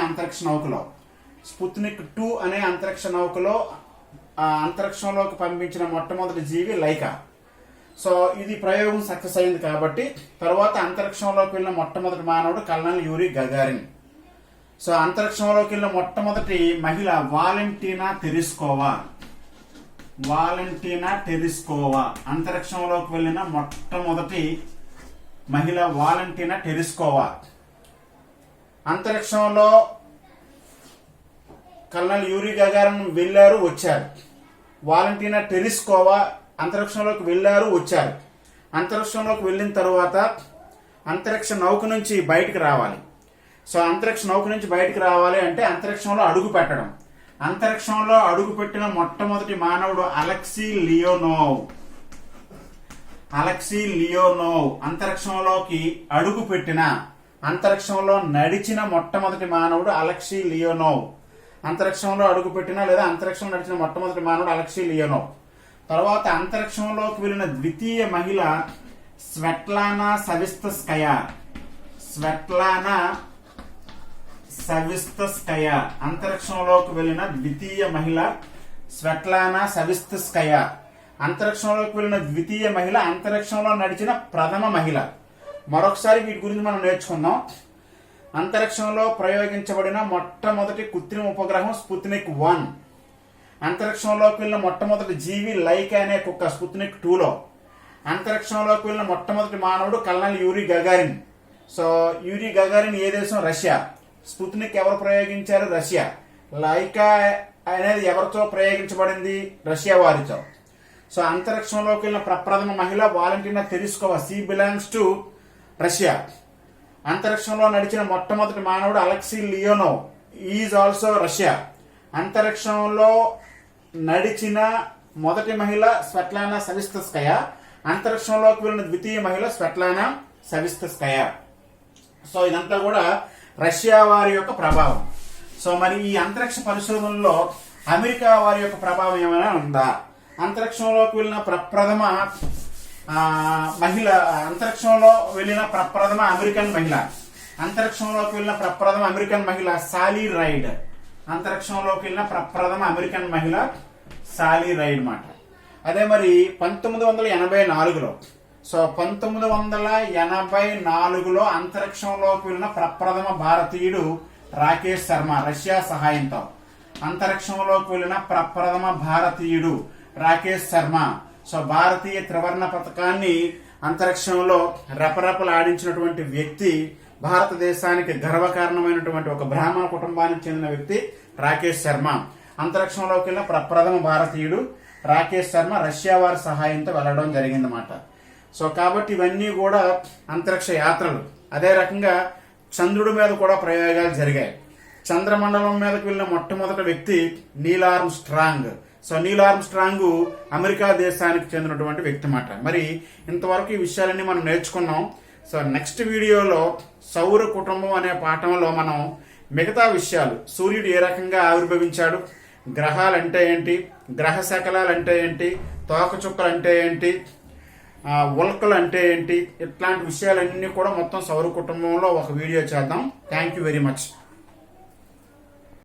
అంతరిక్ష నౌకలో అంతరిక్షంలోకి పంపించిన మొట్టమొదటి జీవి లైకా. సో ఇది ప్రయోగం సక్సెస్ అయింది కాబట్టి తర్వాత అంతరిక్షంలోకి వెళ్ళిన మొట్టమొదటి మానవుడు కల్నల్ యూరీ గగారిన్. సో అంతరిక్షంలోకి వెళ్ళిన మొట్టమొదటి మహిళ వాలెంటీనా టెరిస్కోవా. అంతరిక్షంలోకి వెళ్ళిన మొట్టమొదటి మహిళ వాలెంటీనా టెరిస్కోవా. అంతరిక్షంలో కల్నల్ యూరీ గగారిన్ వెళ్ళారు, వచ్చారు. వాలెంటీనా టెరిస్కోవా అంతరిక్షంలోకి వెళ్ళారు, వచ్చారు. అంతరిక్షంలోకి వెళ్ళిన తర్వాత అంతరిక్ష నౌక నుంచి బయటకు రావాలి. సో అంతరిక్ష నౌక నుంచి బయటకు రావాలి అంటే అంతరిక్షంలో అడుగు పెట్టడం. అంతరిక్షంలో అడుగు పెట్టిన మొట్టమొదటి మానవుడు అలెక్సీ లియోనోవ్. అంతరిక్షంలోకి అడుగు పెట్టిన, అంతరిక్షంలో నడిచిన మొట్టమొదటి మానవుడు అలెక్సీ లియోనోవ్. అంతరిక్షంలో అడుగు పెట్టిన లేదా అంతరిక్షంలో నడిచిన మొట్టమొదటి మానవుడు అలెక్సీ లియోనోవ్. తర్వాత అంతరిక్షంలోకి వెళ్ళిన ద్వితీయ మహిళ స్వెట్లానా సవిస్తస్కయా. అంతరిక్షంలోకి వెళ్ళిన ద్వితీయ మహిళ స్వెట్లానా సవిస్తస్కయా. అంతరిక్షంలోకి వెళ్ళిన ద్వితీయ మహిళ, అంతరిక్షంలో నడిచిన ప్రథమ మహిళ. మరొకసారి వీటి గురించి మనం నేర్చుకుందాం. అంతరిక్షంలో ప్రయోగించబడిన మొట్టమొదటి కృత్రిమ ఉపగ్రహం స్పుత్నిక్ 1. అంతరిక్షంలోకి వెళ్ళిన మొట్టమొదటి జీవి లైకా అనే కుక్క స్పుత్నిక్ 2లో. అంతరిక్షంలోకి వెళ్ళిన మొట్టమొదటి మానవుడు colonel Yuri Gagarin. So Yuri Gagarin ఏ దేశం? రష్యా. స్పుత్నిక్ ఎవరు ప్రయోగించారు? రష్యా. లైకా అనేది ఎవరితో ప్రయోగించబడింది? రష్యా వారితో. సో అంతరిక్షంలోకి వెళ్ళిన ప్రప్రథమ మహిళ Valentina Tereshkova. She belongs to Russia. అంతరిక్షంలో నడిచిన మొట్టమొదటి మానవుడు Alexei Leonov, is also Russia. అంతరిక్షంలో నడిచిన మొదటి మహిళ స్వెట్లానా సవిస్తస్కయా. అంతరిక్షంలోకి వెళ్ళిన ద్వితీయ మహిళ స్వెట్లానా సవిస్తస్కయా. సో ఇదంతా కూడా రష్యా వారి యొక్క ప్రభావం. సో మరి ఈ అంతరిక్ష పరిశోధనలో అమెరికా వారి యొక్క ప్రభావం ఏమైనా ఉందా? అంతరిక్షంలోకి వెళ్ళిన ప్రప్రథమ మహిళ, అంతరిక్షంలో వెళ్ళిన ప్రప్రథమ అమెరికన్ మహిళ, అంతరిక్షంలోకి వెళ్ళిన ప్రప్రథమ అమెరికన్ మహిళ సాలీ రైడ్. అంతరిక్షంలోకి వెళ్ళిన ప్రప్రథమ అమెరికన్ మహిళ సాలీ రైడ్ మాట. అదే మరి 1984లో, సో 1984లో అంతరిక్షంలోకి వెళ్ళిన ప్రప్రథమ భారతీయుడు రాకేష్ శర్మ. రష్యా సహాయంతో అంతరిక్షంలోకి వెళ్ళిన ప్రప్రథమ భారతీయుడు రాకేష్ శర్మ. సో భారతీయ త్రివర్ణ పథకాన్ని అంతరిక్షంలో రెపరెపలాడించినటువంటి వ్యక్తి, భారతదేశానికి గర్వకారణమైనటువంటి ఒక బ్రాహ్మణ కుటుంబానికి చెందిన వ్యక్తి రాకేష్ శర్మ. అంతరిక్షంలోకి వెళ్ళిన ప్రప్రథమ భారతీయుడు రాకేష్ శర్మ రష్యా వారి సహాయంతో వెళ్ళడం జరిగిందన్నమాట. సో కాబట్టి ఇవన్నీ కూడా అంతరిక్ష యాత్రలు. అదే రకంగా చంద్రుడి మీద కూడా ప్రయోగాలు జరిగాయి. చంద్రమండలం మీదకి వెళ్ళిన మొట్టమొదటి వ్యక్తి Neel Armstrong. So Neel Armstrong America దేశానికి చెందినటువంటి వ్యక్తి అన్నమాట. మరి ఇంతవరకు ఈ విషయాలన్నీ మనం నేర్చుకున్నాం. సో నెక్స్ట్ వీడియోలో సౌర కుటుంబం అనే పాఠంలో మనం మిగతా విషయాలు, సూర్యుడు ఏ రకంగా ఆవిర్భవించాడు, గ్రహాలు అంటే ఏంటి, గ్రహ శకలాలు అంటే ఏంటి, తోకచుక్కలు అంటే ఏంటి, ఉల్కలు అంటే ఏంటి, ఇట్లాంటి విషయాలన్నీ కూడా మొత్తం సౌర కుటుంబంలో ఒక వీడియో చేద్దాం. Thank you very much.